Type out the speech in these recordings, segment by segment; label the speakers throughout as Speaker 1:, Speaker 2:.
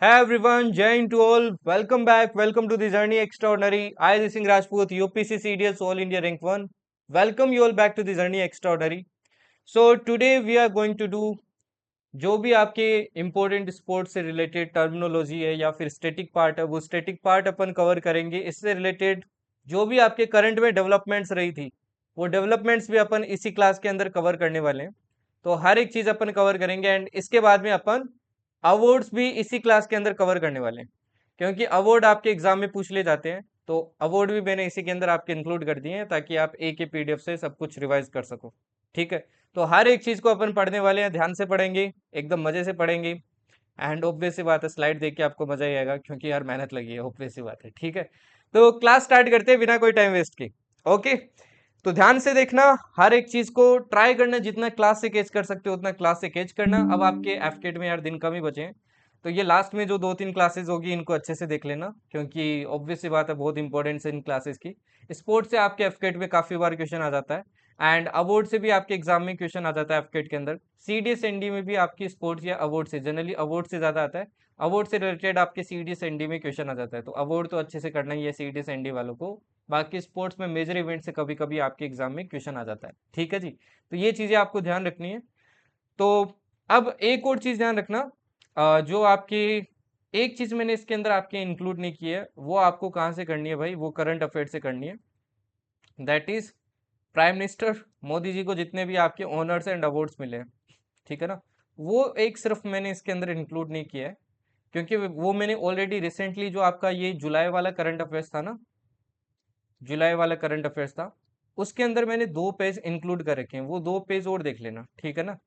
Speaker 1: Hi everyone, Jai to all. Welcome back. Welcome to the Journey Extraordinary. I, the Singh Rajput, UPC CDS All India Rank 1. Welcome you all back to the Journey Extraordinary. So today we are going to do जो भी आपके important sports से related terminology है या फिर static part है वो static part अपन cover करेंगे। इससे रिलेटेड जो भी आपके करंट में डेवलपमेंट्स रही थी वो डेवलपमेंट्स भी अपन इसी क्लास के अंदर कवर करने वाले हैं। तो हर एक चीज अपन कवर करेंगे एंड इसके बाद में अपन अवार्ड्स भी इसी क्लास के अंदर कवर करने वाले हैं, क्योंकि अवार्ड आपके एग्जाम में पूछ ले जाते हैं। तो अवार्ड भी मैंने इसी के अंदर आपके इंक्लूड कर दिए हैं ताकि आप एक ही पीडीएफ से सब कुछ रिवाइज कर सको। ठीक है, तो हर एक चीज को अपन पढ़ने वाले हैं, ध्यान से पढ़ेंगे, एकदम मजे से पढ़ेंगे। एंड ऑब्वियस सी बात है, स्लाइड देख के आपको मजा ही आएगा क्योंकि यार मेहनत लगी है, ऑब्वियस सी बात है। ठीक है, तो क्लास स्टार्ट करते हैं बिना कोई टाइम वेस्ट के। ओके, तो ध्यान से देखना, हर एक चीज को ट्राई करना, जितना क्लास से कैच कर सकते हो उतना क्लास से कैच करना। अब आपके एफकेट में यार दिन कम ही बचे हैं, तो ये लास्ट में जो 2-3 क्लासेस होगी इनको अच्छे से देख लेना, क्योंकि ऑब्वियस सी बात है बहुत इंपॉर्टेंट है इन क्लासेस की। स्पोर्ट्स से आपके एफकेट में काफी बार क्वेश्चन आ जाता है एंड अवार्ड से भी आपके एग्जाम में क्वेश्चन आ जाता है एफकेट के अंदर। सीडीएस एनडी में भी आपकी स्पोर्ट्स या अवार्ड से, जनरली अवार्ड से ज्यादा आता है। अवार्ड से रिलेटेड आपके सीडीएस एनडी में क्वेश्चन आ जाता है, तो अवार्ड तो अच्छे से करना ही है सीडीएस एनडी वालों को। बाकी स्पोर्ट्स में मेजर इवेंट से कभी कभी आपके एग्जाम में क्वेश्चन आ जाता है। ठीक है जी, तो ये चीजें आपको ध्यान रखनी है। तो अब एक और चीज ध्यान रखना, जो आपकी एक चीज मैंने इसके अंदर आपके इंक्लूड नहीं की है, वो आपको कहाँ से करनी है भाई, वो करंट अफेयर से करनी है। That is prime minister Modi ji को जितने भी आपके ऑनर्स एंड अवार्ड्स मिले हैं, ठीक है ना, वो एक सिर्फ मैंने इसके अंदर इंक्लूड नहीं किया है, क्योंकि वो मैंने ऑलरेडी रिसेंटली जो आपका ये जुलाई वाला करंट अफेयर्स था ना, जुलाई वाला करंट अफेयर्स था, उसके अंदर मैंने 2 पेज इंक्लूड कर रखे हैं, वो 2 पेज और देख लेना। ठीक है ना,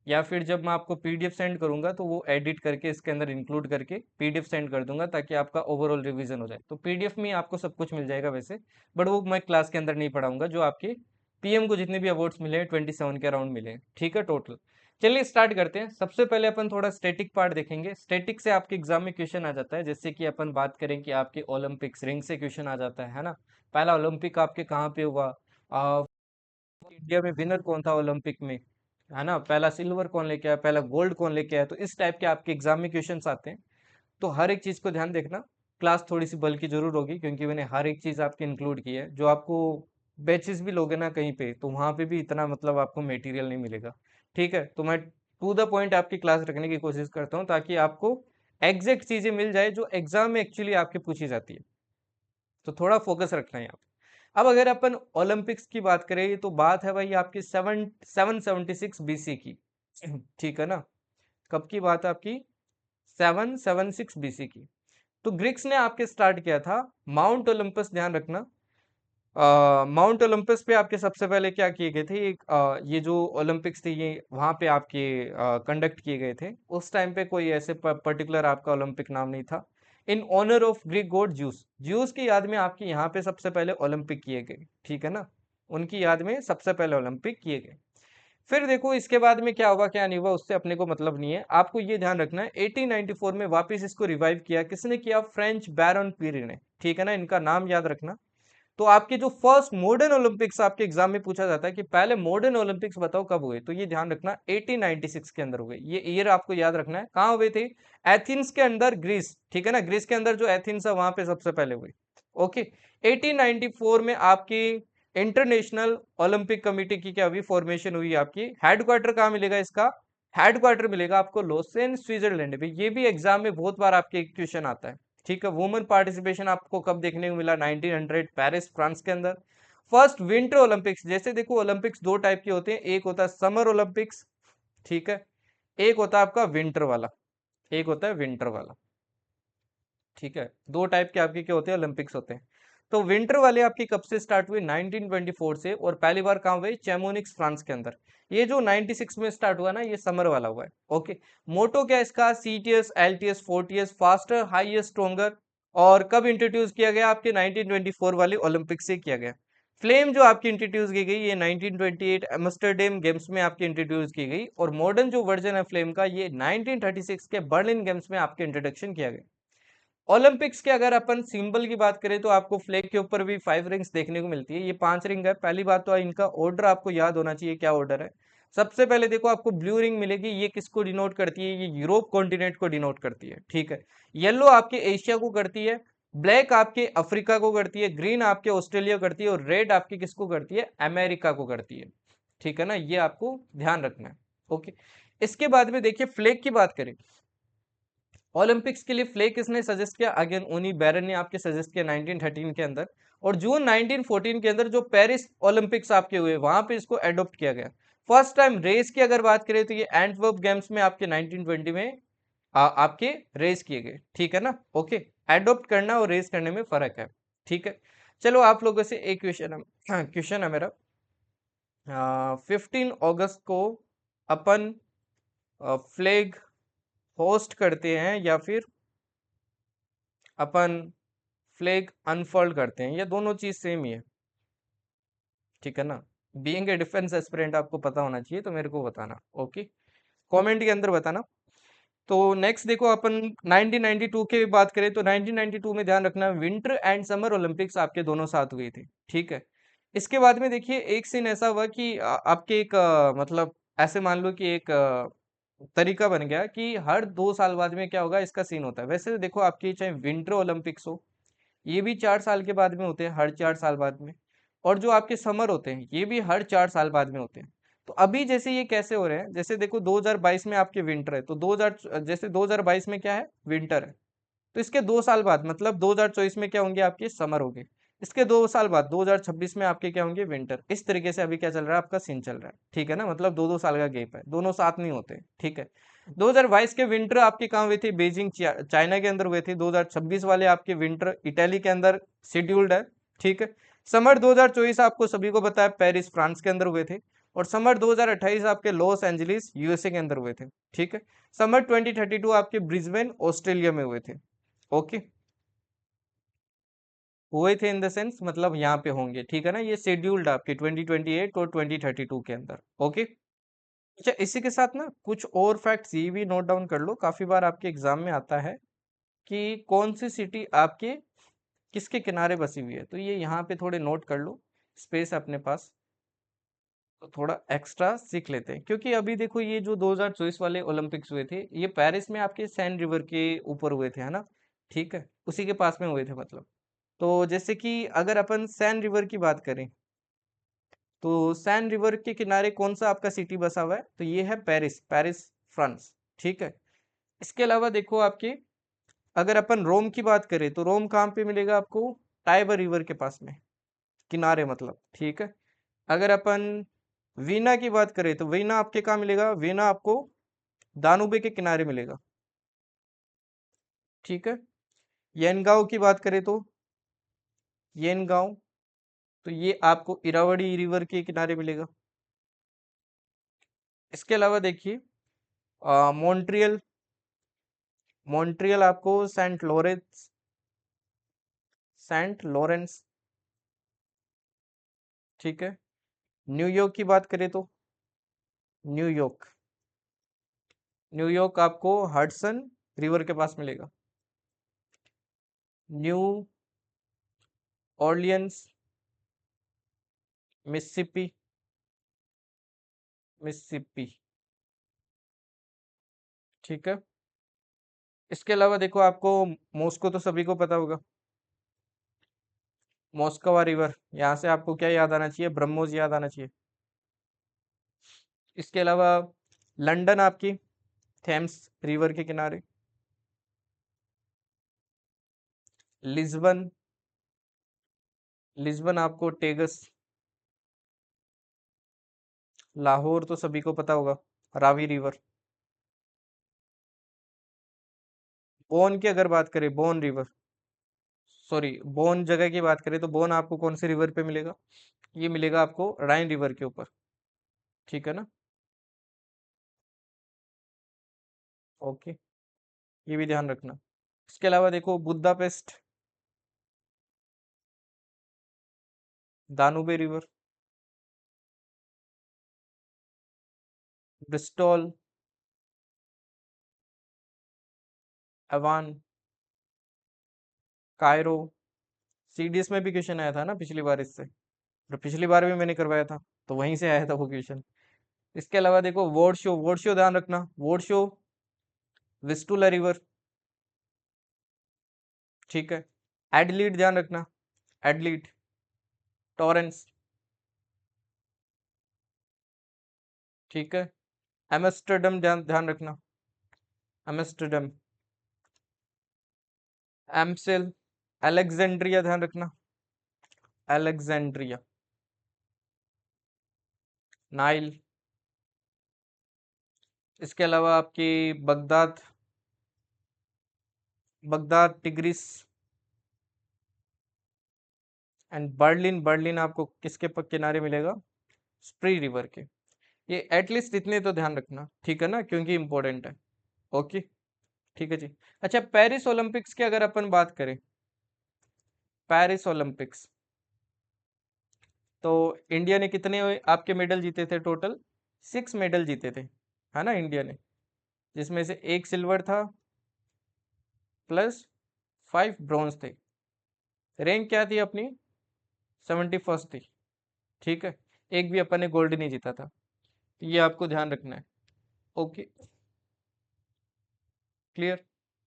Speaker 1: या फिर जब मैं आपको पीडीएफ सेंड करूंगा तो वो एडिट करके इसके अंदर इंक्लूड करके पीडीएफ सेंड कर दूंगा ताकि आपका ओवरऑल रिवीजन हो जाए। तो पीडीएफ में ही आपको सब कुछ मिल जाएगा वैसे, बट वो मैं क्लास के अंदर नहीं पढ़ाऊंगा। जो आपके पीएम को जितने भी अवार्ड्स मिले हैं 27 के अराउंड मिले हैं, ठीक है टोटल। चलिए स्टार्ट करते हैं। सबसे पहले अपन थोड़ा स्टैटिक पार्ट देखेंगे। स्टैटिक से आपके एग्जाम में क्वेश्चन आ जाता है, जैसे कि अपन बात करें कि आपके ओलंपिक्स रिंग से क्वेश्चन आ जाता है ना। पहला ओलंपिक आपके कहाँ पे हुआ, इंडिया में विनर कौन था ओलंपिक में, है ना, पहला सिल्वर कौन लेके आया, पहला गोल्ड कौन लेके आया। तो इस टाइप के आपके एग्जाम में क्वेश्चंस आते हैं, तो हर एक चीज को ध्यान देखना। क्लास थोड़ी सी बल्कि जरूर होगी क्योंकि मैंने हर एक चीज आपकी इंक्लूड की है। जो आपको बैचेस भी लोगे ना कहीं पे, तो वहां पे भी इतना मतलब आपको मटेरियल नहीं मिलेगा। ठीक है, तो मैं टू द पॉइंट आपकी क्लास रखने की कोशिश करता हूँ ताकि आपको एग्जैक्ट चीजें मिल जाए जो एग्जाम में एक्चुअली आपके पूछी जाती है। तो थोड़ा फोकस रखना है यहाँ पे। अब अगर अपन ओलंपिक्स की बात करें तो बात है भाई आपकी 776 BC की। ठीक है ना, कब की बात है आपकी, 776 BC की। तो ग्रीक्स ने आपके स्टार्ट किया था माउंट ओलंपस, ध्यान रखना। माउंट ओलंपस पे आपके सबसे पहले क्या किए गए थे, ये जो ओलंपिक्स थे ये वहां पे आपके कंडक्ट किए गए थे। उस टाइम पे कोई ऐसे पर्टिकुलर आपका ओलंपिक नाम नहीं था। In honour of Greek god Zeus, Zeus की याद में आपके यहाँ पे सबसे पहले ओलंपिक किए गए। ठीक है ना, उनकी याद में सबसे पहले ओलंपिक किए गए। फिर देखो इसके बाद में क्या हुआ क्या नहीं हुआ उससे अपने को मतलब नहीं है, आपको ये ध्यान रखना है 1894 में वापस इसको रिवाइव किया, किसने किया, फ्रेंच बैरन पीरी ने। ठीक है ना, इनका नाम याद रखना। तो आपके जो फर्स्ट मॉडर्न ओलंपिक्स आपके एग्जाम में पूछा जाता है कि पहले मॉडर्न ओलंपिक्स बताओ कब हुए, तो ये ध्यान रखना 1896 के अंदर हुए। ये ईयर आपको याद रखना है। कहाँ हुए थे, एथेंस के अंदर, ग्रीस। ठीक है ना, ग्रीस के अंदर जो एथेंस है वहां पे सबसे पहले हुए। ओके, 1894 में आपकी इंटरनेशनल ओलंपिक कमेटी की क्या हुई, फॉर्मेशन हुई। आपकी हेडक्वार्टर कहाँ मिलेगा इसका, हेडक्वार्टर मिलेगा आपको लोसेन स्विट्जरलैंड में। ये भी एग्जाम में बहुत बार आपके क्वेश्चन आता है। ठीक है, वुमेन पार्टिसिपेशन आपको कब देखने को मिला, 1900 पेरिस फ्रांस के अंदर। फर्स्ट विंटर ओलंपिक्स, जैसे देखो ओलंपिक्स 2 टाइप के होते हैं, एक होता है समर ओलंपिक्स, ठीक है, एक होता है आपका विंटर वाला, एक होता है विंटर वाला। ठीक है, 2 टाइप के आपके क्या होते हैं, ओलंपिक्स होते हैं। तो विंटर वाले आपकी कब से स्टार्ट हुए, 1924 से, और पहली बार कहाँ हुए, चैमोनिक्स फ्रांस के अंदर। ये जो 96 में स्टार्ट हुआ ना, ये समर वाला हुआ है। ओके, मोटो क्या है इसका, Citius Altius Fortius, faster highest stronger. और कब इंट्रोड्यूस किया गया, आपके 1924 वाले ओलंपिक से किया गया। फ्लेम जो आपकी इंट्रोड्यूस की गई ये 1928 एम्स्टर्डम गेम्स में आपकी इंट्रोड्यूस की गई, और मॉडर्न जो वर्जन है फ्लेम का ये 1936 के बर्लिन गेम्स में आपके इंट्रोडक्शन किया गया। ओलंपिक्स के अगर अपन सिंबल की बात करें तो आपको फ्लैग के ऊपर भी 5 रिंग्स देखने को मिलती है। ये 5 रिंग है। पहली बात तो इनका ऑर्डर आपको याद होना चाहिए, क्या ऑर्डर है। सबसे पहले देखो आपको ब्लू रिंग मिलेगी, ये किसको डिनोट करती है? ये यूरोप कॉन्टिनेंट को डिनोट करती है, ठीक है। येलो आपके एशिया को करती है, ब्लैक आपके अफ्रीका को करती है, ग्रीन आपके ऑस्ट्रेलिया को करती है, और रेड आपकी किसको करती है? अमेरिका को करती है, ठीक है ना। ये आपको ध्यान रखना है। ओके, इसके बाद में देखिए फ्लैग की बात करें। ओलंपिक्स के लिए फ्लैग किसने सजेस्ट किया? अगेन उनी बैरन ने आपके सजेस्ट किया 1913 के अंदर। और जून 1914 के अंदर जो पेरिस ओलंपिक्स आपके हुए, वहां पे इसको एडॉप्ट किया गया। फर्स्ट टाइम रेस की अगर बात करें तो ये एंटवर्प गेम्स में आपके 1920 में आपके रेस किए गए, ठीक है ना। ओके, एडॉप्ट करना और रेस करने में फर्क है, ठीक है। चलो आप लोगों से एक क्वेश्चन है, क्वेश्चन है मेरा। 15 अगस्त को अपन फ्लैग होस्ट करते हैं या फिर अपन फ्लैग अनफोल्ड करते हैं? ये दोनों चीज सेम ही है, ठीक है ना। बीइंग ए डिफेंस एस्पिरेंट आपको पता होना चाहिए, तो मेरे को बताना, ओके, कमेंट के अंदर बताना। तो नेक्स्ट देखो अपन 1992 की बात करें तो 1992 में ध्यान रखना विंटर एंड समर ओलंपिक्स आपके दोनों साथ हुई थी, ठीक है। इसके बाद में देखिए एक सीन ऐसा हुआ कि आपके एक मतलब ऐसे मान लो कि एक तरीका बन गया कि हर 2 साल बाद में क्या होगा, इसका सीन होता है। वैसे तो देखो आपकी चाहे विंटर ओलंपिक्स हो, ये भी 4 साल के बाद में होते हैं, हर 4 साल बाद में। और जो आपके समर होते हैं ये भी हर 4 साल बाद में होते हैं। तो अभी जैसे ये कैसे हो रहे हैं, जैसे देखो 2022 में आपके विंटर है, तो 2000 जैसे 2022 में क्या है, विंटर है। तो इसके 2 साल बाद मतलब 2024 में क्या होंगे, आपके समर होंगे। इसके 2 साल बाद 2026 में आपके क्या होंगे, विंटर। इस तरीके से अभी क्या चल रहा है, आपका सीन चल रहा है, ठीक है ना। मतलब 2-2 साल का गैप है, दोनों साथ नहीं होते, ठीक है। 2022 के विंटर आपके कहाँ हुए थे, बीजिंग चाइना के अंदर हुए थे। 2026 वाले आपके विंटर इटली के अंदर शेड्यूल्ड है, ठीक है। समर 2024 आपको सभी को पता है पेरिस फ्रांस के अंदर हुए थे। और समर 2028 आपके लॉस एंजलिस यूएसए के अंदर हुए थे, ठीक है। समर 2032 आपके ब्रिस्बेन ऑस्ट्रेलिया में हुए थे, ओके। हुए थे इन द सेंस मतलब यहाँ पे होंगे, ठीक है ना। ये शेड्यूल्ड आपके 2028 और 2032 के अंदर, ओके। अच्छा, इसी के साथ ना कुछ और फैक्ट्स ये भी नोट डाउन कर लो, काफी बार आपके एग्जाम में आता है कि कौन सी सिटी आपके किसके किनारे बसी हुई है। तो ये यहाँ पे थोड़े नोट कर लो, स्पेस अपने पास, तो थोड़ा एक्स्ट्रा सीख लेते हैं। क्योंकि अभी देखो ये जो 2024 वाले ओलंपिक्स हुए थे, ये पेरिस में आपके सैन रिवर के ऊपर हुए थे, है ना, ठीक है, उसी के पास में हुए थे मतलब। तो जैसे कि अगर अपन सैन रिवर की बात करें, तो सैन रिवर के किनारे कौन सा आपका सिटी बसा हुआ है, तो ये है पेरिस, पेरिस फ्रांस, ठीक है। इसके अलावा देखो आपके, अगर अपन रोम की बात करें तो रोम कहाँ पे मिलेगा आपको, टाइबर रिवर के पास में, किनारे मतलब, ठीक है। अगर अपन वीना की बात करें तो वीना आपके कहाँ मिलेगा, वीना आपको दानुबे के किनारे मिलेगा, ठीक है। येनगांव की बात करें तो येनगांव, तो ये आपको इरावदी रिवर के किनारे मिलेगा। इसके अलावा देखिए मॉन्ट्रियल, मॉन्ट्रियल आपको सेंट लॉरेंस, सेंट लॉरेंस, ठीक है। न्यूयॉर्क की बात करें तो न्यूयॉर्क, न्यूयॉर्क आपको हडसन रिवर के पास मिलेगा। न्यू ऑर्लियंस मिसिसिपी, मिसिसिपी, ठीक है। इसके अलावा देखो आपको मॉस्को तो सभी को पता होगा, मॉस्कोवा रिवर, यहाँ से आपको क्या याद आना चाहिए, ब्रह्मोस याद आना चाहिए। इसके अलावा लंदन आपकी थेम्स रिवर के किनारे, लिस्बन, लिस्बन आपको टेगस, लाहौर तो सभी को पता होगा, रावी रिवर। बोन की अगर बात करें, बोन रिवर, सॉरी बोन जगह की बात करें तो बोन आपको कौन से रिवर पे मिलेगा, ये मिलेगा आपको राइन रिवर के ऊपर, ठीक है ना। ओके, ये भी ध्यान रखना। इसके अलावा देखो Budapest, Danube river, Bristol, Avon, Cairo. CDS में भी क्वेश्चन आया था ना पिछली बार इससे, और पिछली बार भी मैंने करवाया था, तो वहीं से आया था वो क्वेश्चन। इसके अलावा देखो वोर्शो ध्यान रखना, वोर्शो, विस्टुला रिवर, ठीक है। एडलीड ध्यान रखना, एडलीड, टॉरेंस, ठीक है। एम्स्टर्डम ध्यान ध्यान रखना, एम्स्टर्डम, एम्सिल, अलेक्जेंड्रिया ध्यान रखना, अलेक्जेंड्रिया, नाइल, इसके अलावा आपकी Baghdad, Baghdad, tigris and Berlin, Berlin आपको किसके किनारे मिलेगा, स्प्री रिवर के। ये एटलीस्ट इतने तो ध्यान रखना, ठीक है ना, क्योंकि इंपॉर्टेंट है। ओके, ठीक है जी। अच्छा, पेरिस ओलंपिक्स की अगर अपन बात करें, पेरिस ओलंपिक्स, तो इंडिया ने कितने आपके मेडल जीते थे टोटल, 6 मेडल जीते थे, है ना इंडिया ने, जिसमें से एक सिल्वर था प्लस 5 ब्रॉन्ज थे। रैंक क्या थी अपनी, 71st थी, ठीक है। एक भी अपन ने गोल्ड नहीं जीता था, ये आपको ध्यान रखना है। Okay, clear.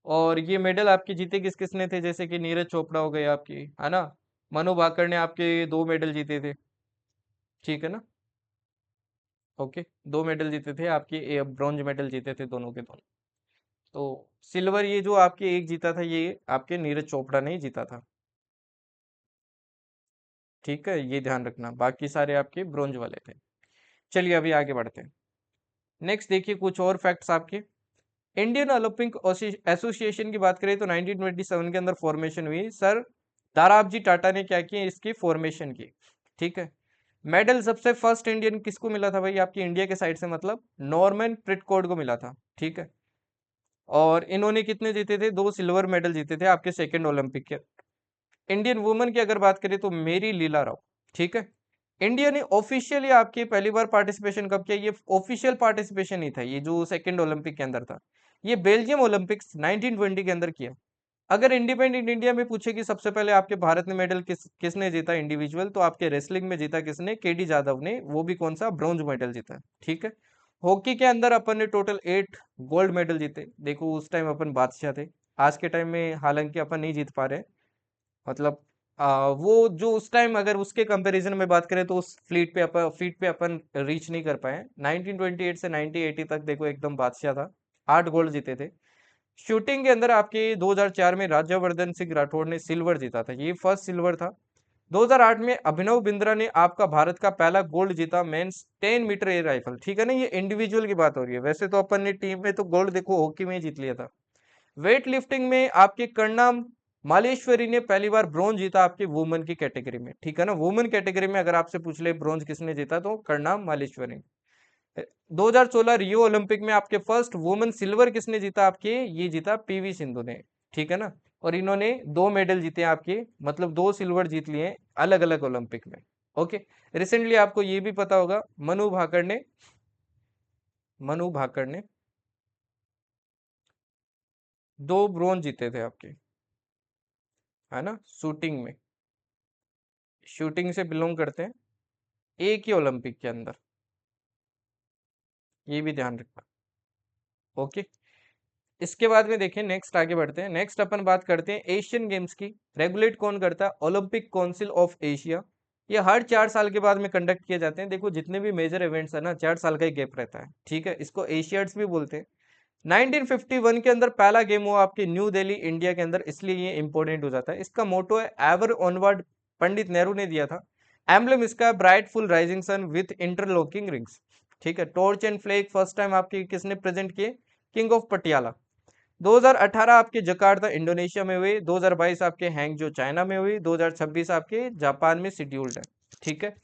Speaker 1: और ये मेडल आपके जीते किस किसने थे, जैसे कि नीरज चोपड़ा हो गए आपकी, है ना, मनु भाकर ने आपके 2 मेडल जीते थे, ठीक है ना। ओके, 2 मेडल जीते थे आपके, ब्रॉन्ज मेडल जीते थे दोनों के दोनों। तो सिल्वर ये जो आपके एक जीता था, ये आपके नीरज चोपड़ा ने ही जीता था, ठीक है, ये ध्यान रखना, बाकी सारे आपके ब्रॉन्ज वाले थे। चलिए अभी आगे बढ़ते हैं। नेक्स्ट देखिए कुछ और फैक्ट्स आपके। इंडियन ओलंपिक एसोसिएशन की बात करें तो 1927 के अंदर फॉर्मेशन हुई, सर दाराबजी टाटा ने क्या किया, इसकी फॉर्मेशन की, ठीक है। मेडल सबसे फर्स्ट इंडियन किसको मिला था भाई, आपकी इंडिया के साइड से, मतलब नॉर्मन प्रिटकोड को मिला था, ठीक है। और इन्होंने कितने जीते थे, 2 सिल्वर मेडल जीते थे आपके सेकेंड ओलंपिक के। इंडियन वुमेन की अगर बात करें तो मेरी लीला राव, ठीक है। इंडिया ने ऑफिशियली आपकी पहली बार पार्टिसिपेशन कब किया, ये ऑफिशियल पार्टिसिपेशन ही था, ये जो सेकंड ओलंपिक के अंदर था, ये बेल्जियम ओलंपिक्स 1920 के अंदर किया। अगर इंडिपेंडेंट इंडिया में पूछे कि सबसे पहले आपके भारत ने मेडल किसने जीता इंडिविजुअल, तो आपके रेसलिंग में जीता किसने, केडी जाधव ने, वो भी कौन सा, ब्रॉन्ज मेडल जीता, ठीक है। हॉकी के अंदर अपन ने टोटल 8 गोल्ड मेडल जीते, देखो उस टाइम अपन बादशाह थे। आज के टाइम में हालांकि अपन नहीं जीत पा रहे, मतलब वो जो उस टाइम अगर उसके कंपैरिजन में बात करें तो उस फीट पे अपन रीच नहीं कर पाए। 1928 से 1980 तक देखो एकदम बादशाह था, 8 गोल्ड जीते थे। शूटिंग के अंदर आपके 2004 में राज्यवर्धन सिंह राठौड़ ने सिल्वर जीता था, ये फर्स्ट सिल्वर था। 2008 में अभिनव बिंद्रा ने आपका भारत का पहला गोल्ड जीता, मेंस 10 मीटर एयर राइफल, ठीक है ना, ये इंडिविजुअल की बात हो रही है, वैसे तो अपन ने टीम में तो गोल्ड देखो हॉकी में ही जीत लिया था। वेट लिफ्टिंग में आपके कर्णम मालेश्वरी ने पहली बार ब्रॉन्ज जीता आपके वुमेन की कैटेगरी में, ठीक है ना, वुमेन कैटेगरी में अगर आपसे पूछ ले ब्रॉन्ज किसने जीता, तो कर्णम मालेश्वरी। 2016 रियो ओलंपिक में आपके फर्स्ट वुमेन सिल्वर किसने जीता, आपके ये जीता पीवी सिंधु ने, ठीक है ना। और इन्होंने 2 मेडल जीते हैं आपके, मतलब 2 सिल्वर जीत लिए अलग अलग ओलंपिक में। ओके, रिसेंटली आपको ये भी पता होगा, मनु भाकर ने 2 ब्रॉन्ज जीते थे आपके, है ना, शूटिंग में, शूटिंग से बिलोंग करते हैं, एक ही ओलंपिक के अंदर, ये भी ध्यान रखना। ओके, इसके बाद में देखें, नेक्स्ट आगे बढ़ते हैं। नेक्स्ट अपन बात करते हैं एशियन गेम्स की। रेगुलेट कौन करता है, ओलंपिक काउंसिल ऑफ एशिया। ये हर 4 साल के बाद में कंडक्ट किए जाते हैं, देखो जितने भी मेजर इवेंट्स है ना, 4 साल का ही गैप रहता है, ठीक है, इसको एशियाड्स भी बोलते हैं। 1951 के अंदर पहला गेम हुआ आपके न्यू दिल्ली इंडिया के अंदर, इसलिए ये इंपॉर्टेंट हो जाता है। इसका मोटो है एवर ऑनवर्ड, पंडित नेहरू ने दिया था। एम्बलम इसका bright full rising sun with interlocking rings, ठीक है। Torch and flag first time आपके किसने प्रेजेंट किए, किंग ऑफ पटियाला। 2018 आपके जकार्ता इंडोनेशिया में हुए, 2022 आपके हैंगजो चाइना में हुई, 2026 आपके जापान में शेड्यूल्ड है, ठीक है।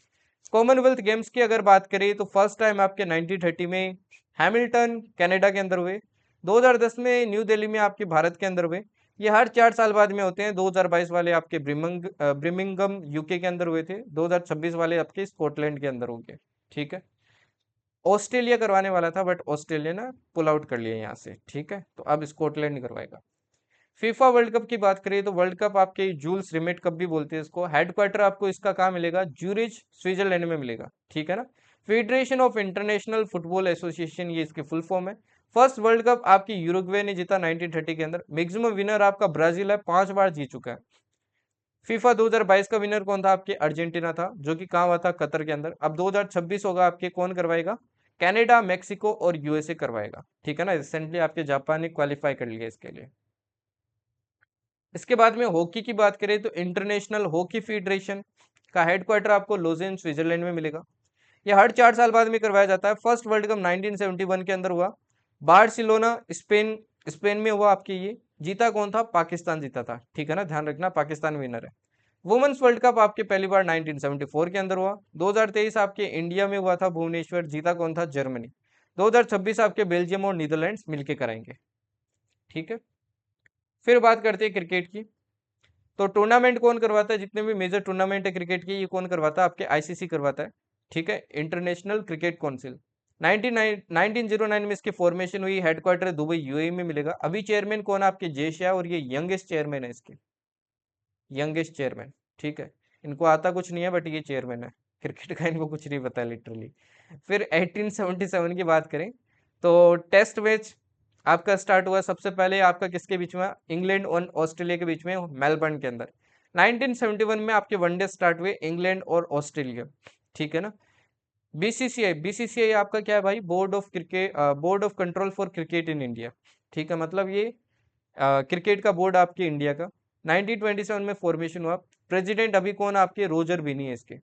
Speaker 1: कॉमनवेल्थ गेम्स की अगर बात करें तो फर्स्ट टाइम आपके 1930 में हैमिल्टन कनाडा के अंदर हुए, 2010 में न्यू दिल्ली में आपके भारत के अंदर हुए। ये हर 4 साल बाद में होते हैं, 2022 वाले आपके ब्रिमिंगम यूके के अंदर हुए थे, 2026 वाले आपके स्कॉटलैंड के अंदर होंगे, ठीक है। ऑस्ट्रेलिया करवाने वाला था बट ऑस्ट्रेलिया ने पुल आउट कर लिया यहाँ से, ठीक है, तो अब स्कॉटलैंड करवाएगा। फीफा वर्ल्ड कप की बात करें तो वर्ल्ड कप आपके जूल्स रिमेट कप भी बोलते हैं इसको, हेडक्वार्टर आपको इसका कहाँ मिलेगा, ज्यूरिच स्विट्जरलैंड में मिलेगा, ठीक है ना। Federation of international football association, ये इसकी फुल फॉर्म है। फर्स्ट वर्ल्ड कप आपकी यूरुग्वे ने जीता 1930 के अंदर। मैक्सिमम विनर आपका ब्राजील है, 5 बार जीत चुका है। फीफा 2022 का विनर कौन था? आपके अर्जेंटीना था, जो कि कहाँ हुआ था? कतर के अंदर। अब 2026 होगा आपके, कौन करवाएगा? कनाडा, मेक्सिको और यूएसए करवाएगा, ठीक है ना। रिसेंटली आपके जापान ने क्वालिफाई कर लिया इसके लिए। इसके बाद में हॉकी की बात करें तो इंटरनेशनल हॉकी फेडरेशन का हेडक्वार्टर आपको लोजेन स्विट्जरलैंड में मिलेगा। यह हर 4 साल बाद में करवाया जाता है। फर्स्ट वर्ल्ड कप 1971 के अंदर हुआ, बार्सिलोना स्पेन स्पेन में हुआ आपके ये। जीता कौन था? पाकिस्तान जीता था, ठीक है ना, ध्यान रखना पाकिस्तान विनर है। वुमेन्स वर्ल्ड कप आपके पहली बार 1974 के अंदर हुआ। 2023 आपके इंडिया में हुआ था, भुवनेश्वर। जीता कौन था? जर्मनी। 2026 आपके बेल्जियम और नीदरलैंड्स मिलके कराएंगे, ठीक है। फिर बात करते हैं क्रिकेट की। तो टूर्नामेंट कौन करवाता है? जितने भी मेजर टूर्नामेंट है क्रिकेट के, ये कौन करवाता है? आपके आईसीसी करवाता है, ठीक है, इंटरनेशनल क्रिकेट काउंसिल। 1909 में इसकी फॉर्मेशन हुई। हेडक्वार्टर दुबई यूएई में मिलेगा। अभी चेयरमैन कौन है? आपके जय शाह, और ये यंगेस्ट चेयरमैन है इसके, यंगेस्ट चेयरमैन, ठीक है। इनको आता कुछ नहीं है, बट ये चेयरमैन है क्रिकेट का, इनको कुछ नहीं पता लिटरली। फिर 1877 की बात करें तो टेस्ट मैच आपका स्टार्ट हुआ सबसे पहले आपका किसके बीच में? इंग्लैंड और ऑस्ट्रेलिया के बीच में, मेलबर्न के अंदर। 1971 में आपके वनडे स्टार्ट हुए, इंग्लैंड और ऑस्ट्रेलिया, ठीक है ना। बीसीसीआई आपका क्या है भाई? Board of cricket, board of control for cricket in India, ठीक है। मतलब ये क्रिकेट का बोर्ड आपके इंडिया का। 1927 में फॉर्मेशन हुआ। प्रेसिडेंट अभी कौन? आपके रोजर बिनी है इसके,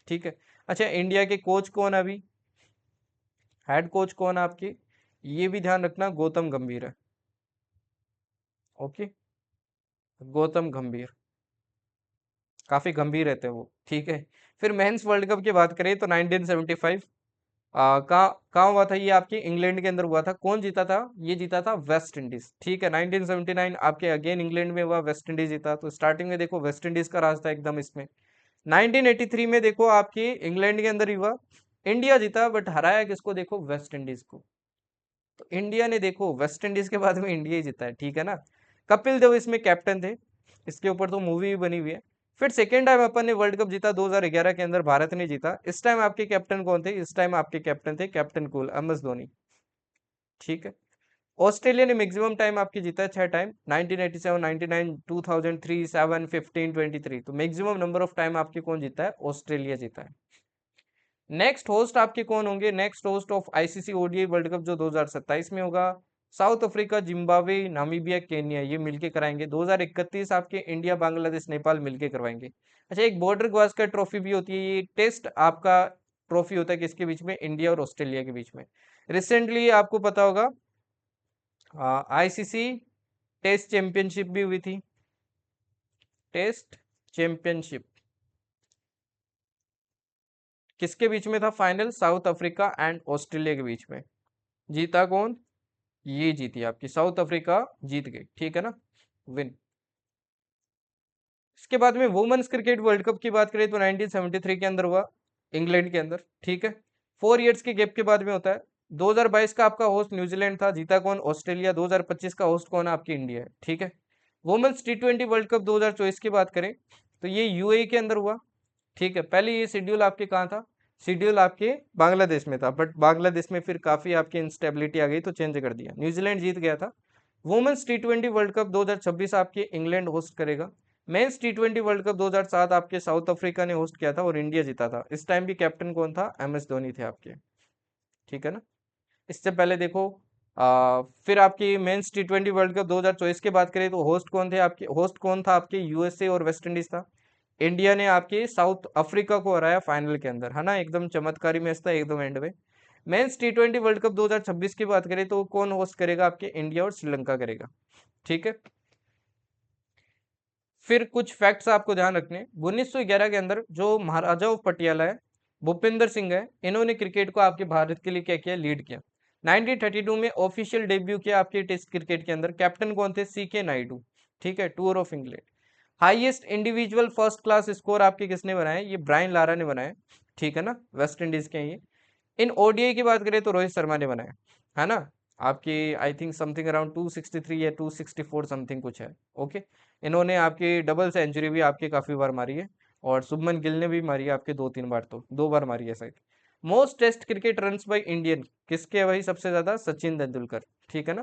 Speaker 1: ठीक है। अच्छा, इंडिया के कोच कौन है अभी? हेड कोच कौन है आपके? ये भी ध्यान रखना, गौतम गंभीर है, ओके। गौतम गंभीर काफी गंभीर रहते हैं वो, ठीक है। फिर मेंस वर्ल्ड कप की बात करें तो 1975 कहाँ हुआ था? ये आपके इंग्लैंड के अंदर हुआ था। कौन जीता था? ये जीता था वेस्ट इंडीज, ठीक है। 1979 आपके अगेन इंग्लैंड में हुआ, वेस्ट इंडीज जीता। तो स्टार्टिंग में देखो वेस्ट इंडीज का राज था एकदम इसमें। 1983 में देखो आपकी इंग्लैंड के अंदर ही हुआ, इंडिया जीता, बट हराया किसको? देखो वेस्ट इंडीज को। तो इंडिया ने देखो वेस्ट इंडीज के बाद में इंडिया ही जीता है, ठीक है ना। कपिल देव इसमें कैप्टन थे, इसके ऊपर तो मूवी भी बनी हुई है। फिर सेकेंड टाइम अपन ने वर्ल्ड कप जीता 2011 के अंदर, भारत ने जीता। इस टाइम आपके कैप्टन कौन थे? इस टाइम आपके कैप्टन थे कैप्टन कूल, MS धोनी, ठीक है। ऑस्ट्रेलिया ने मैक्सिमम टाइम आपके जीता है 6 टाइम, 1987, 99, 2003, 7, 15, 23। तो मैक्सिमम नंबर ऑफ टाइम आपके कौन जीता है? ऑस्ट्रेलिया जीता है। नेक्स्ट होस्ट आपके कौन होंगे? Next host of ICC ODI world cup जो 2027 में होगा, south Africa, Zimbabwe, Namibia, Kenya, ये मिलके कराएंगे। 2031 आपके इंडिया, बांग्लादेश, नेपाल मिलके करवाएंगे। अच्छा, एक बॉर्डर गावस्कर ट्रॉफी भी होती है, ये टेस्ट आपका ट्रॉफी होता है किसके बीच में? इंडिया और ऑस्ट्रेलिया के बीच में। रिसेंटली आपको पता होगा आईसीसी टेस्ट चैंपियनशिप भी हुई थी, टेस्ट चैंपियनशिप किसके बीच में था final? South Africa and Australia के बीच में। जीता कौन? ये जीती आपकी साउथ अफ्रीका, जीत गई, ठीक है ना, विन। इसके बाद में वुमेन्स क्रिकेट वर्ल्ड कप की बात करें तो 1973 के अंदर हुआ, इंग्लैंड के अंदर, ठीक है। 4 इयर्स के गैप के बाद में होता है। 2022 का आपका होस्ट न्यूजीलैंड था, जीता कौन? ऑस्ट्रेलिया। 2025 का होस्ट कौन है? आपकी इंडिया है, ठीक है। वुमेन्स T20 वर्ल्ड कप 2024 की बात करें तो ये यूएई के अंदर हुआ, ठीक है। पहले ये शेड्यूल आपके कहाँ था? शेड्यूल आपके बांग्लादेश में था, बट बांग्लादेश में फिर काफी आपकी इंस्टेबिलिटी आ गई तो चेंज कर दिया, न्यूजीलैंड जीत गया था। वुमेन्स T20 वर्ल्ड कप 2026 आपके इंग्लैंड होस्ट करेगा। मेंस T20 वर्ल्ड कप 2007 आपके साउथ अफ्रीका ने होस्ट किया था और इंडिया जीता था। इस टाइम भी कैप्टन कौन था? MS धोनी थे आपके, ठीक है ना। इससे पहले देखो फिर आपकी मेंस T20 वर्ल्ड कप 2024 की बात करें तो होस्ट कौन थे आपके? होस्ट कौन था आपके? यूएसए और वेस्ट इंडीज था। इंडिया ने आपके साउथ अफ्रीका को हराया फाइनल के अंदर, है ना, एकदम चमत्कारी मैच था एकदम एंड में। मेंस T20 वर्ल्ड कप 2026 की बात करें तो कौन होस्ट करेगा? आपके इंडिया और श्रीलंका करेगा, ठीक है। फिर कुछ फैक्ट्स आपको ध्यान रखने हैं। 1911 के अंदर जो महाराजा ऑफ पटियाला है, भूपिंदर सिंह है, इन्होंने क्रिकेट को आपके भारत के लिए क्या किया? लीड किया। 1932 में ऑफिशियल डेब्यू किया आपके टेस्ट क्रिकेट के अंदर। कैप्टन कौन थे? CK नायडू, ठीक है, tour of England. Highest individual first class score आपके किसने बनाए? ये ब्रायन लारा ने बनाए, ठीक है ना, वेस्ट इंडीज के हैं ये। इन ओडीआई की बात करें तो रोहित शर्मा ने बनाया, है ना। आपकी आई थिंक समथिंग अराउंड 263 या 264 समथिंग कुछ है, ओके। इन्होंने आपकी डबल सेंचुरी भी आपके काफी बार मारी है, और शुभमन गिल ने भी मारी है आपके 2-3 बार, तो 2 बार मारी है शायद। Most test cricket runs by Indian किसके है भाई सबसे ज्यादा? सचिन तेंदुलकर, ठीक है ना।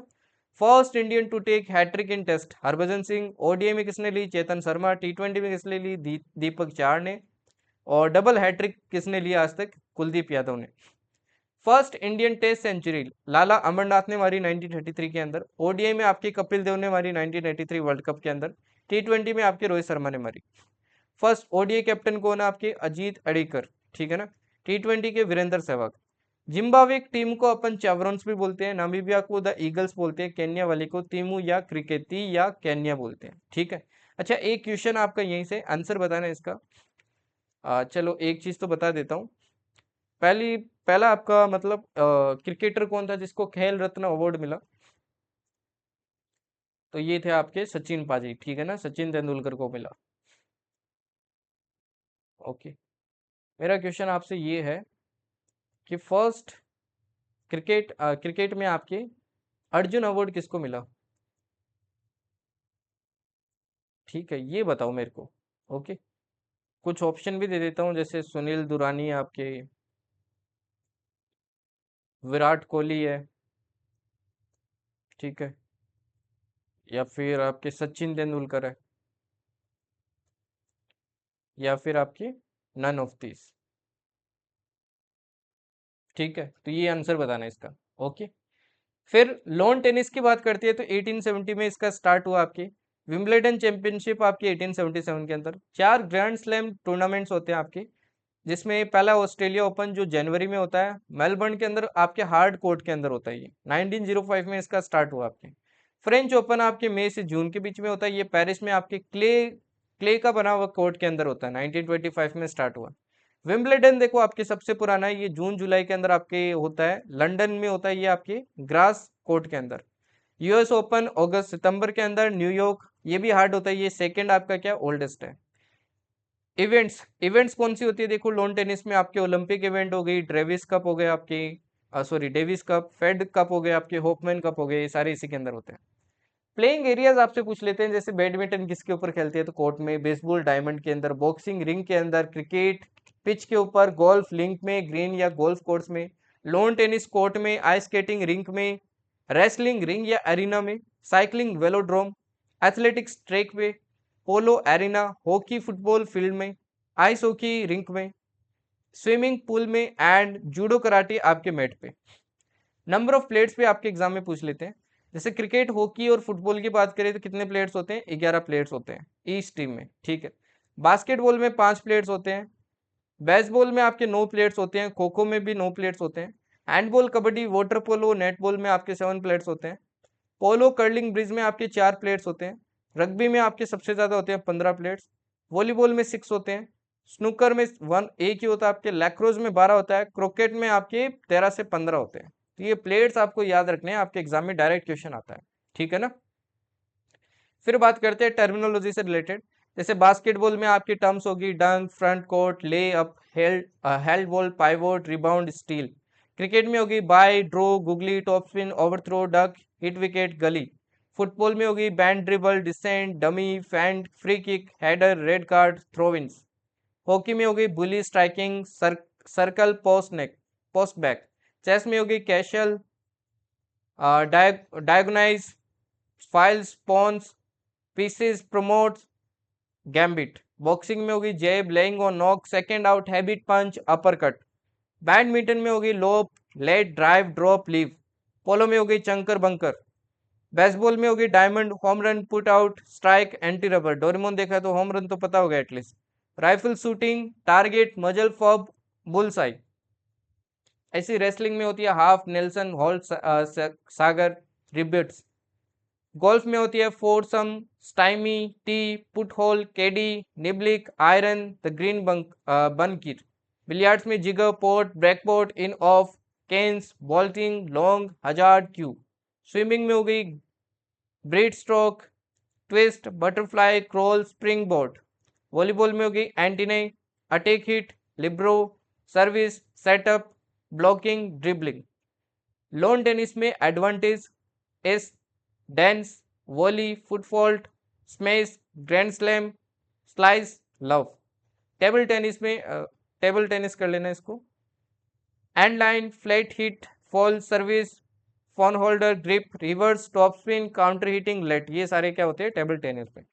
Speaker 1: First Indian to take hat trick in test Harbhajan Singh. ODI में किसने ली? चेतन शर्मा। टी20 में किसने ली? दीपक चार ने। और डबल हैट्रिक किसने लिया आज तक? कुलदीप यादव ने। फर्स्ट इंडियन टेस्ट सेंचुरी लाला अमरनाथ ने मारी 1933 के अंदर। ओडीआई में आपके कपिल देव ने मारी 1983 वर्ल्ड कप के अंदर। टी20 में आपके रोहित शर्मा ने मारी। फर्स्ट ओडीआई कैप्टन कौन है आपके? अजीत अड़ीकर, ठीक है ना। टी20 के वीरेंद्र सहवाग। जिम्बाब्वे टीम को अपन चैवरॉन्स भी बोलते हैं, नामीबिया को द ईगल्स बोलते हैं, केन्या वाले को तीमू या क्रिकेटी या केन्या बोलते हैं, ठीक है। अच्छा, एक क्वेश्चन आपका यहीं से आंसर बताना है इसका। चलो एक चीज तो बता देता हूँ। पहला आपका मतलब क्रिकेटर कौन था जिसको खेल रत्न अवार्ड मिला? तो ये थे आपके सचिन पाजी, ठीक है ना, सचिन तेंदुलकर को मिला। ओके, मेरा क्वेश्चन आपसे ये है कि फर्स्ट क्रिकेट में आपके अर्जुन अवार्ड किसको मिला? ठीक है, ये बताओ मेरे को। ओके, कुछ ऑप्शन भी दे देता हूँ, जैसे सुनील दुरानी आपके, विराट कोहली है, ठीक है, या फिर आपके सचिन तेंदुलकर है, या फिर आपके नन ऑफ दिस। ठीक है, तो ये आंसर बताना है इसका। ओके, फिर लॉन टेनिस की बात करती है तो 1870 में इसका स्टार्ट हुआ आपके। विंबलडन चैंपियनशिप आपकी 1877 के अंदर। 4 ग्रैंड स्लैम टूर्नामेंट्स होते हैं आपके, जिसमें पहला ऑस्ट्रेलिया ओपन जो जनवरी में होता है, मेलबर्न के अंदर आपके हार्ड कोर्ट के अंदर होता है ये। 1905 में इसका स्टार्ट हुआ आपके। फ्रेंच ओपन आपके मई से जून के बीच में होता है, ये पेरिस में आपके क्ले का बना हुआ कोर्ट के अंदर होता है, 1925 में स्टार्ट हुआ। विंबलडन देखो आपके सबसे पुराना है, ये जून जुलाई के अंदर आपके होता है, लंदन में होता है ये आपके ग्रास कोर्ट के अंदर। यूएस ओपन अगस्त सितंबर के अंदर, न्यूयॉर्क, ये भी हार्ड होता है, ये सेकंड आपका क्या ओल्डेस्ट है। इवेंट्स इवेंट्स कौन सी होती है? देखो लॉन टेनिस में आपके ओलंपिक इवेंट हो गई, ड्रेविस कप हो गए आपके, sorry Davis cup, Fed Cup हो गए आपके, होपमैन कप हो गए, ये सारे इसी के अंदर होते हैं। प्लेइंग एरियाज आपसे पूछ लेते हैं, जैसे बैडमिंटन किसके ऊपर खेलते हैं? तो कोर्ट में। बेसबॉल डायमंड के अंदर, बॉक्सिंग रिंग के अंदर, क्रिकेट पिच के ऊपर, गोल्फ लिंक में, ग्रीन या गोल्फ कोर्स में, लॉन टेनिस कोर्ट में, आइस स्केटिंग रिंक में, रेसलिंग रिंग या एरिना में, साइकिलिंग वेलोड्रोम, एथलेटिक्स ट्रैक पे, पोलो एरिना, हॉकी फुटबॉल फील्ड में, आइस हॉकी रिंक में, स्विमिंग पूल में, एंड जूडो कराटे आपके मैट पे। नंबर ऑफ प्लेयर्स पे आपके एग्जाम में पूछ लेते हैं। जैसे क्रिकेट हॉकी और फुटबॉल की बात करें तो कितने प्लेयर्स होते हैं? 11 प्लेयर्स होते हैं ईच टीम में, ठीक है। बास्केटबॉल में 5 प्लेयर्स होते हैं। बेसबॉल में आपके 9 प्लेयर्स होते हैं। खो खो में भी 9 प्लेयर्स होते हैं। Handball, kabaddi, water polo, netball में आपके 7 प्लेयर्स होते हैं। पोलो कर्लिंग ब्रिज में आपके 4 प्लेयर्स होते हैं। रग्बी में आपके सबसे ज्यादा होते हैं 15 प्लेयर्स। वॉलीबॉल में 6 होते हैं। स्नूकर में 1 एक ही होता है आपके। लैक्रोज में 12 होता है। क्रिकेट में आपके 13 से 15 होते हैं। तो ये प्लेयर्स आपको याद रखने हैं, आपके एग्जाम में डायरेक्ट क्वेश्चन आता है, ठीक है ना। फिर बात करते हैं टर्मिनोलॉजी से रिलेटेड। जैसे बास्केटबॉल में आपकी टर्म्स होगी dunk, front court, lay up, held ball, pivot, rebound, steal. Cricket में होगी bye, draw, googly, top spin, overthrow, duck, hit wicket, gully. Football में होगी band dribble, dissent, dummy, feint, free kick, header, red card, throw ins. Hockey में होगी bully, striking, circle, post neck, post back. Chess में होगी castle, diagonals, files, pawns, pieces, promotes, gambit. Boxing में होगी jab, laying और knock, second out, habit, पंच, uppercut. Badminton में होगी lob, let, drive, drop, leave. Polo में होगी chukker, bunker. Baseball में होगी diamond, home run, put out, strike, anti rubber. Doraemon देखा है तो होम रन तो पता होगा at least. Rifle shooting, target, muzzle fob, bullseye. ऐसी रेसलिंग में होती है हाफ, नेल्सन, हॉल्ट, सागर, रिबिट्स। गोल्फ में होती है foursome, stymie, tee, putt hole, caddie, niblick, iron, the green bunker. Billiards में जिगर, pot, break pot, in off, cannons, bolting, long, hazard, cue. Swimming में हो गई breaststroke, twist, butterfly, crawl, springboard. Volleyball में होगी antenna, attack hit, libero, service, setup, blocking, dribbling. Lawn tennis में advantage, ace, deuce, volley, foot fault, smash, grand slam, slice, love. Table tennis में table tennis कर लेना इसको। End line, flat hit, fall service, phone holder, grip, reverse, top spin, counter hitting, let, ये सारे क्या होते हैं टेबल टेनिस में।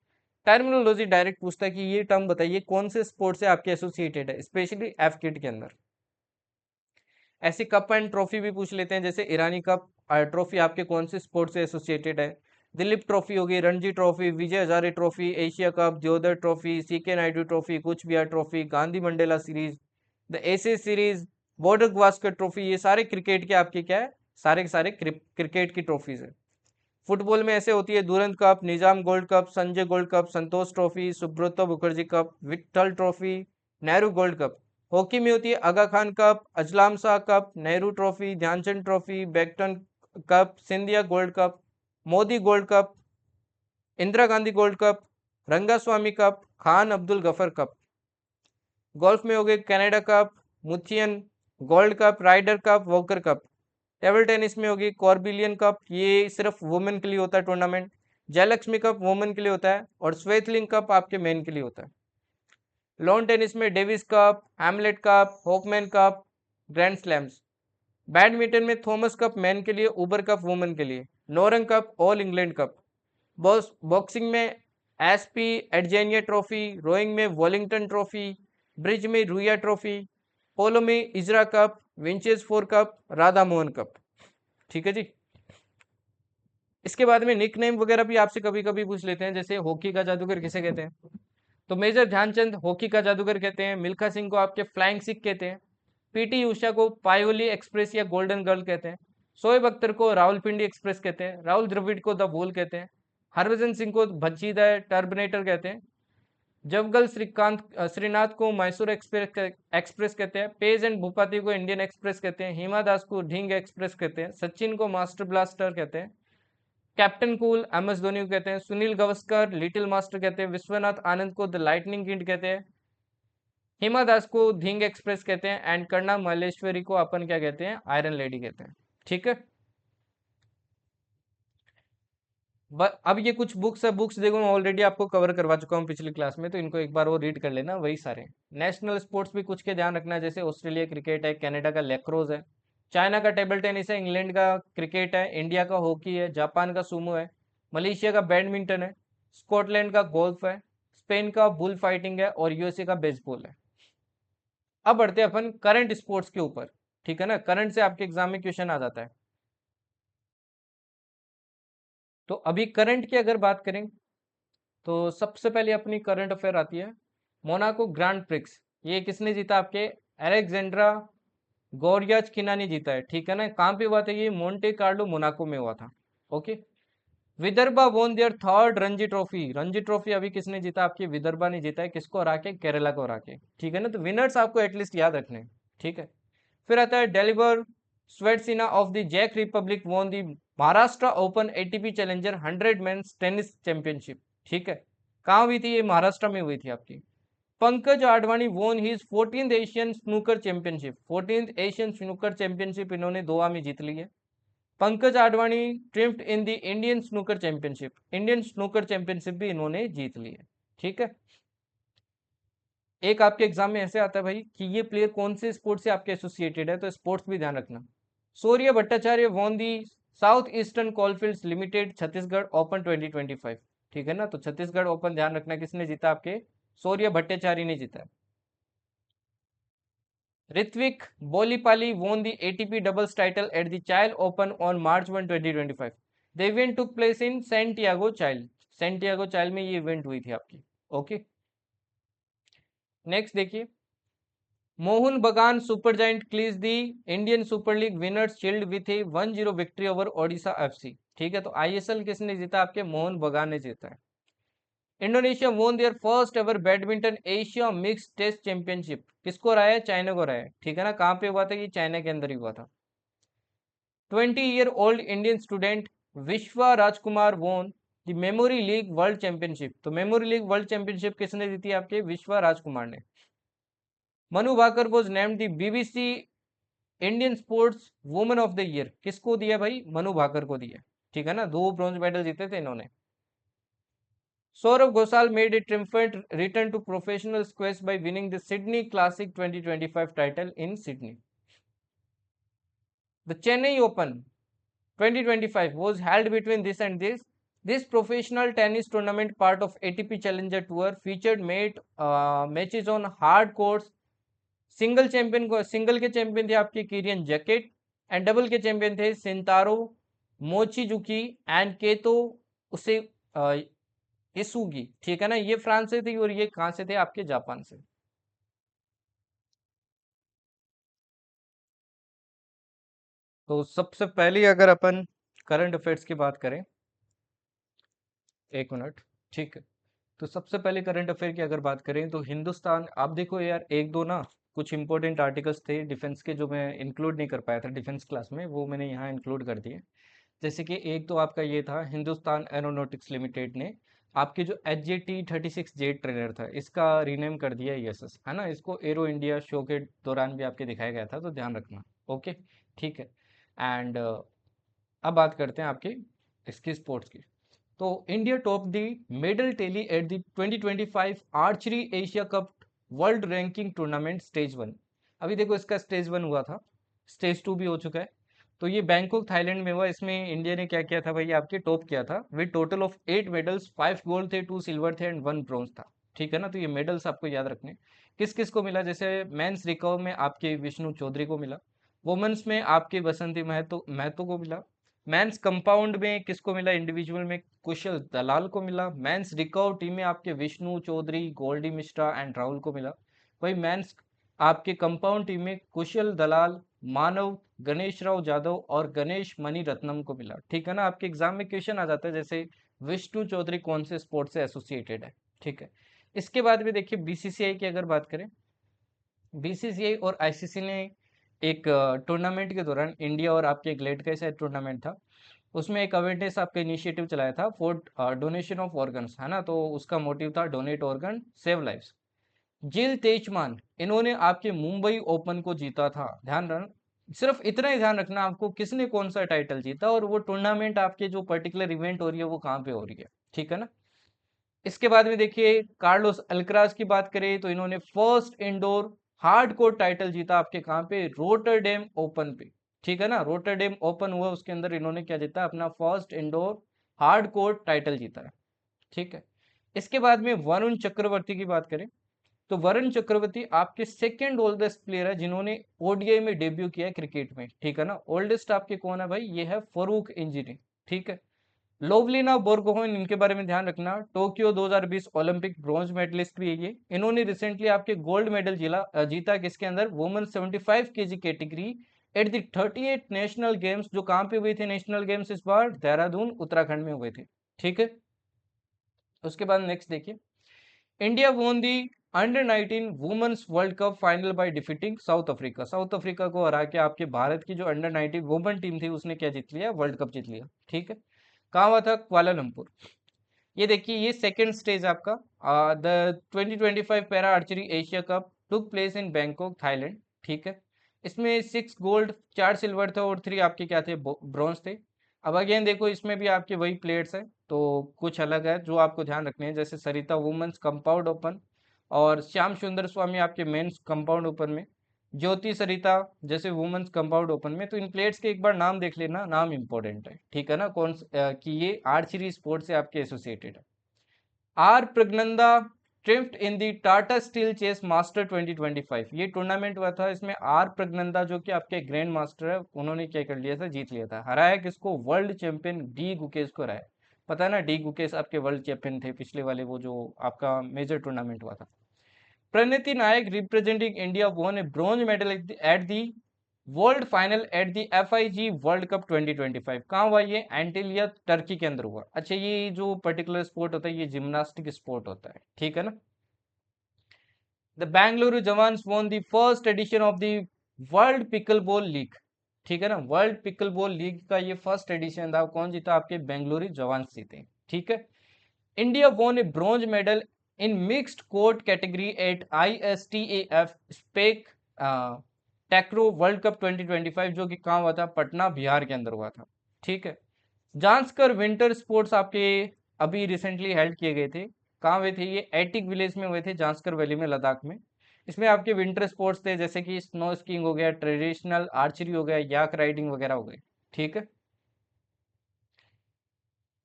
Speaker 1: टर्मिनोलॉजी डायरेक्ट पूछता है कि ये टर्म बताइए कौन से स्पोर्ट से आपके एसोसिएटेड है, स्पेशली एफ किट के अंदर। ऐसे कप एंड ट्रॉफी भी पूछ लेते हैं, जैसे ईरानी कप ट्रॉफी आपके कौन से स्पोर्ट से एसोसिएटेड है। दिलीप ट्रॉफी होगी, Ranji Trophy, Vijay Hazare Trophy, Asia Cup, Deodhar Trophy, CK Naidu Trophy, Cooch Behar Trophy, Gandhi Mandela Series, the Ashes Series, Border Gavaskar Trophy, ये सारे क्रिकेट के आपके क्या है, सारे के सारे क्रिकेट की ट्रॉफीज है। फुटबॉल में ऐसे होती है Durand cup, Nizam gold cup, Sanjay gold cup, Santosh trophy, Subroto Mukherjee cup, Vithal trophy, Nehru gold cup. Hockey में होती है Aga Khan cup, Azlan Shah cup, Nehru trophy, Dhyanchand trophy, Beighton cup, Scindia gold cup, Modi gold cup, Indira Gandhi gold cup, Rangaswamy cup, Khan Abdul Ghaffar cup. Golf में हो गए Canada cup, Muthiah gold cup, Ryder cup, Walker cup. Table tennis में होगी कॉर्बिलियन cup, ये सिर्फ वुमेन के लिए होता है टूर्नामेंट। जयलक्ष्मी कप वुमेन के लिए होता है, और स्वेतलिंग कप आपके मेन के लिए होता है। लॉन टेनिस में Davis cup, Hamlet cup, Hopman cup, grand slams. Badminton में थॉमस कप मेन के लिए, उबर कप वुमेन के लिए, Narang cup, all England cup. Boxing में एसपी एडजेनिया ट्रॉफी, रोइंग में वॉलिंगटन ट्रॉफी, ब्रिज में रुया ट्रॉफी, पोलो में Ezra cup, Winchester cup, Radha Mohan cup. ठीक है जी। इसके बाद में निक नेम वगैरह भी आपसे कभी कभी पूछ लेते हैं, जैसे हॉकी का जादूगर किसे कहते हैं, तो मेजर ध्यानचंद हॉकी का जादूगर कहते हैं, मिल्खा सिंह को आपके फ्लाइंग सिख कहते हैं, पीटी उषा को पायोली एक्सप्रेस या गोल्डन गर्ल कहते हैं, शोएब अख्तर को रावलपिंडी एक्सप्रेस कहते हैं, राहुल द्रविड़ को द वूल कहते हैं, हरभजन सिंह को भज्जी द टर्मिनेटर कहते हैं, जवगल श्रीनाथ को मैसूर एक्सप्रेस कहते हैं, पेज एंड भूपाती को इंडियन एक्सप्रेस कहते हैं, हिमा दास को ढींग एक्सप्रेस कहते हैं, सचिन को मास्टर ब्लास्टर कहते हैं, captain cool M S Dhoni को कहते हैं, सुनील गावस्कर लिटिल मास्टर कहते हैं, विश्वनाथ आनंद को द लाइटनिंग किड कहते हैं, हिमा दास को धिंग एक्सप्रेस कहते हैं, एंड कर्णा मल्लेश्वरी को अपन क्या कहते हैं, आयरन लेडी कहते हैं। ठीक है। अब ये कुछ बुक्स है, बुक्स देखो मैं ऑलरेडी आपको कवर करवा चुका हूँ पिछली क्लास में, तो इनको एक बार वो रीड कर लेना, वही सारे। नेशनल स्पोर्ट्स भी कुछ के ध्यान रखना है, जैसे ऑस्ट्रेलिया क्रिकेट है, कनाडा का लैक्रोज है, चाइना का टेबल टेनिस है, इंग्लैंड का क्रिकेट है, इंडिया का हॉकी है, जापान का सुमो है, मलेशिया का बैडमिंटन है, स्कॉटलैंड का गोल्फ है, स्पेन का बुल फाइटिंग है, और यूएसए का बेसबॉल है। अब बढ़ते हैं अपन करंट स्पोर्ट्स के ऊपर। ठीक है ना, करंट से आपके एग्जाम में क्वेश्चन आ जाता है। तो अभी करंट की अगर बात करें, तो सबसे पहले अपनी करंट अफेयर आती है मोनाको ग्रांड प्रिक्स। ये किसने जीता, आपके अलेक्जेंड्रा गोरियाचकिना ने जीता है। ठीक है ना, कहाँ पे हुआ था ये, मोंटे कार्लो मोनाको में हुआ था। ओके। विदर्भा वोन there third Ranji trophy. Ranji trophy अभी किसने जीता, आपके विदर्भा ने जीता है, किसको हरा के, केरला को हरा के। ठीक है ना, तो विनर्स आपको एटलीस्ट याद रखने हैं। ठीक है। फिर आता है डेलिवर स्वेटसिना ऑफ द जैक republic won the Maharashtra open ATP challenger 100 men's tennis championship. ठीक है, कहाँ हुई थी ये, महाराष्ट्र में हुई थी आपकी। Pankaj Advani won his 14th Asian snooker championship. 14th Asian snooker championship इन्होंने दोहा में जीत ली है। Pankaj Advani triumphed in the Indian snooker championship. Indian snooker championship भी इन्होंने जीत ली है। ठीक है। एक आपके एग्जाम में ऐसे आता है भाई कि ये प्लेयर कौन से स्पोर्ट से आपके एसोसिएटेड है, तो स्पोर्ट्स भी ध्यान रखना। Surya Bhattacharya won the South Eastern Coalfields Limited Chhattisgarh open 2025। ठीक है ना, तो छत्तीसगढ़ ओपन ध्यान रखना किसने जीता, आपके सूर्य भट्टाचार्य ने जीता है। Ritwik बोलीपाली won the ATP doubles title at the Chile Open on March 1, 2025. The event took place in Santiago, Chile. Santiago, Chile में ये इवेंट हुई थी आपकी। ओके। नेक्स्ट देखिए, Mohun Bagan super giant clinch the Indian super league winners shield with a 1-0 victory over Odisha FC. ठीक है, तो ISL किसने जीता, आपके मोहन बगान ने जीता है। Indonesia won their first ever badminton Asia mix test championship. किसको रहा है, चाइना को रहा है। ठीक है ना, कहाँ पे हुआ था, ये चाइना के अंदर ही हुआ था। 20-year old Indian student Vishwa Rajkumar won the memory league world championship. तो मेमोरी लीग वर्ल्ड चैंपियनशिप किसने जीती, आपके विश्वा राजकुमार ने। Manu Bhaker was named the BBC Indian sports women of the year. किसको दिया भाई, मनु भाकर को दिया। ठीक है ना, 2 ब्रॉन्ज मेडल जीते थे इन्होंने। Saurav Ghosal made a triumphant return to professional squash by winning the Sydney Classic 2025 title in Sydney. The Chennai open 2025 was held between this and this. This professional tennis tournament, part of ATP Challenger Tour, featured matches on hard courts. Single के champion थे आपके किरियन jacket, and double के champion थे सेंतारो मोचिजुकी and केतो उसे इसुगी। ठीक है ना, ये फ्रांस से थे और ये कहां से थे, आपके जापान से। तो सबसे पहले अगर अपन करंट अफेयर्स की बात करें, एक मिनट, ठीक है। तो सबसे पहले करंट अफेयर की अगर बात करें तो हिंदुस्तान, आप देखो यार, एक दो ना कुछ इंपॉर्टेंट आर्टिकल्स थे डिफेंस के जो मैं इंक्लूड नहीं कर पाया था डिफेंस क्लास में, वो मैंने यहाँ इंक्लूड कर दिए। जैसे कि एक तो आपका ये था, हिंदुस्तान एरोनॉटिक्स लिमिटेड ने आपके जो HJT-36 जेट ट्रेनर था इसका रीनेम कर दिया ESS, है ना। इसको एरो इंडिया शो के दौरान भी आपके दिखाया गया था, तो ध्यान रखना। ओके, ठीक है। एंड अब बात करते हैं आपकी इसकी स्पोर्ट्स की। तो India top the medal tally at the 2025 archery Asia cup world ranking tournament stage 1। अभी देखो इसका स्टेज 1 हुआ था, स्टेज 2 भी हो चुका है। तो ये बैंकॉक थाईलैंड में हुआ। इसमें इंडिया ने क्या किया था भाई, आपके टॉप किया था with total of 8 medals, 5 gold थे, 2 सिल्वर थे एंड 1 ब्रॉन्ज था। ठीक है ना, तो ये मेडल्स आपको याद रखने। किस किस को मिला, जैसे मेंस रिकर्व में आपके विष्णु चौधरी को मिला, वुमेन्स में आपके बसंती महतो महतो को मिला, मेंस कंपाउंड में किसको मिला, इंडिविजुअल में कुशल दलाल को मिला, मेंस रिकर्व टीम में आपके विष्णु चौधरी, गोल्डी मिश्रा एंड राहुल को मिला। वही मेंस आपके कंपाउंड टीम में कुशल दलाल, मानव, गणेश राव जादव और गणेश मणि रत्नम को मिला। ठीक है ना, आपके एग्जाम में क्वेश्चन आ जाता है जैसे विष्णु चौधरी कौन से स्पोर्ट से एसोसिएटेड है। ठीक है। इसके बाद में देखिए BCCI की अगर बात करें, BCCI और ICC ने एक टूर्नामेंट के दौरान, इंडिया और आपके ग्लेड का शायद टूर्नामेंट था, उसमें एक अवेयरनेस आपका इनिशिएटिव चलाया था फॉर डोनेशन ऑफ ऑर्गन्स, है ना। तो उसका मोटिव था डोनेट ऑर्गन सेव लाइव्स। जिल तेजमान, इन्होंने आपके मुंबई ओपन को जीता था। ध्यान रखना, सिर्फ इतना ही ध्यान रखना आपको, किसने कौन सा टाइटल जीता और वो टूर्नामेंट आपके जो पर्टिकुलर इवेंट हो रही है वो कहाँ पे हो रही है। ठीक है ना। इसके बाद में देखिए कार्लोस अल्कराज की बात करें तो इन्होंने first indoor hard court title जीता आपके कहाँ पे, रोटरडेम ओपन पे। ठीक है ना, रोटरडेम ओपन हुआ, उसके अंदर इन्होंने क्या जीता, अपना first indoor hard court title जीता है। ठीक है। इसके बाद में वरुण चक्रवर्ती की बात करें तो वरुण चक्रवर्ती आपके सेकंड ओल्डेस्ट प्लेयर है जिन्होंने ODI में डेब्यू किया है क्रिकेट में। ठीक है ना, ओल्डेस्ट आपके कौन है भाई, ये है फरूक इंजीनियर। ठीक है। लोवलिना बोर्गोहेन, इनके बारे में ध्यान रखना, टोक्यो 2020 ओलंपिक ब्रॉन्ज मेडलिस्ट भी है ये। इन्होंने रिसेंटली आपके गोल्ड मेडल जीता किसके अंदर, women 75 kg category at the 38 national games, जो कहाँ पे हुए थे नेशनल गेम्स इस बार, देहरादून उत्तराखंड में हुए थे। ठीक है। उसके बाद नेक्स्ट देखिए, India won the under 19 women's world cup final by defeating South Africa. South Africa को हरा के आपके भारत की जो अंडर 19 वुमेन टीम थी उसने क्या जीत लिया, वर्ल्ड कप जीत लिया। ठीक है। कहाँ हुआ था, कुआलालंपुर। ये देखिए ये सेकेंड स्टेज आपका the 2025 para archery Asia cup took place in Bangkok Thailand. ठीक है। इसमें 6 गोल्ड, 4 सिल्वर थे और 3 आपके क्या थे, ब्रॉन्ज थे। अब अगेन देखो इसमें भी आपके वही प्लेयर्स हैं, तो कुछ अलग है जो आपको ध्यान रखने हैं, जैसे सरिता वुमेन्स कंपाउंड ओपन और श्याम सुंदर स्वामी आपके मेंस कंपाउंड ओपन में, ज्योति सरिता जैसे वुमेन्स कंपाउंड ओपन में। तो इन प्लेयर्स के एक बार नाम देख लेना, नाम इंपॉर्टेंट है। ठीक है ना, कि ये आर्चरी स्पोर्ट से आपके एसोसिएटेड है। R Praggnanandhaa triumphed in the Tata steel chess master 2025, ये टूर्नामेंट हुआ था, इसमें आर प्रज्ञनंदा जो कि आपके ग्रैंड मास्टर है, उन्होंने क्या कर लिया था, जीत लिया था। हराया किसको, वर्ल्ड चैंपियन डी गुकेश को हराया। पता है ना, डी गुकेश आपके वर्ल्ड चैंपियन थे पिछले वाले वो जो आपका मेजर टूर्नामेंट हुआ था। प्रणति नायक representing India won a bronze medal at the world final at the FIG world cup 2025। कहाँ हुआ ये, एंटीलिया टर्की के अंदर हुआ। अच्छा, ये जो पर्टिकुलर स्पोर्ट होता है ये जिम्नास्टिक स्पोर्ट होता है। ठीक है ना। The Bengaluru jawans won the first edition of the world pickle ball league. ठीक है ना, वर्ल्ड पिकल बॉल लीग का ये फर्स्ट एडिशन था, कौन जीता, आपके बेंगलुरु जवान्स जीते। ठीक है। India won a bronze medal in mixed court category at ISTAF sepak takraw world cup 2025, जो कि कहाँ हुआ था, पटना बिहार के अंदर हुआ था। ठीक है। जांस्कर विंटर स्पोर्ट्स आपके अभी रिसेंटली हेल्ड किए गए थे, कहाँ हुए थे ये, एटिक विलेज में हुए थे, जांस्कर वैली में, लद्दाख में। इसमें आपके विंटर स्पोर्ट्स थे जैसे कि स्नो स्कीइंग हो गया, ट्रेडिशनल आर्चरी हो गया, याक राइडिंग वगैरह हो गई। ठीक है।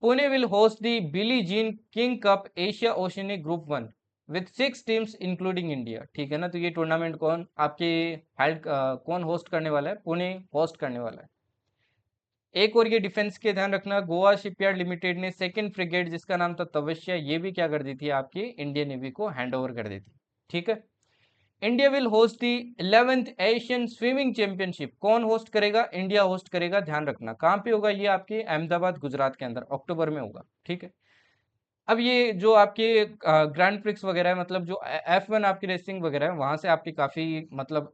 Speaker 1: Pune will host the Billie Jean King cup Asia Oceania group 1 with 6 teams including India. ठीक है ना, तो ये टूर्नामेंट कौन आपके हेल्ड कौन होस्ट करने वाला है? पुणे होस्ट करने वाला है। एक और ये डिफेंस के ध्यान रखना, गोवा शिपयार्ड लिमिटेड ने सेकंड फ्रिगेट जिसका नाम था तवश्या, ये भी क्या कर दी थी आपकी इंडियन नेवी को हैंड ओवर कर दी थी। ठीक है। India will host the 11th Asian swimming championship. कौन होस्ट करेगा? इंडिया होस्ट करेगा। ध्यान रखना कहाँ पे होगा ये, आपके अहमदाबाद गुजरात के अंदर, अक्टूबर में होगा। ठीक है। अब ये जो आपके ग्रैंड प्रिक्स वगैरह है, मतलब जो F1 आपकी रेसिंग वगैरह है, वहां से आपकी काफी मतलब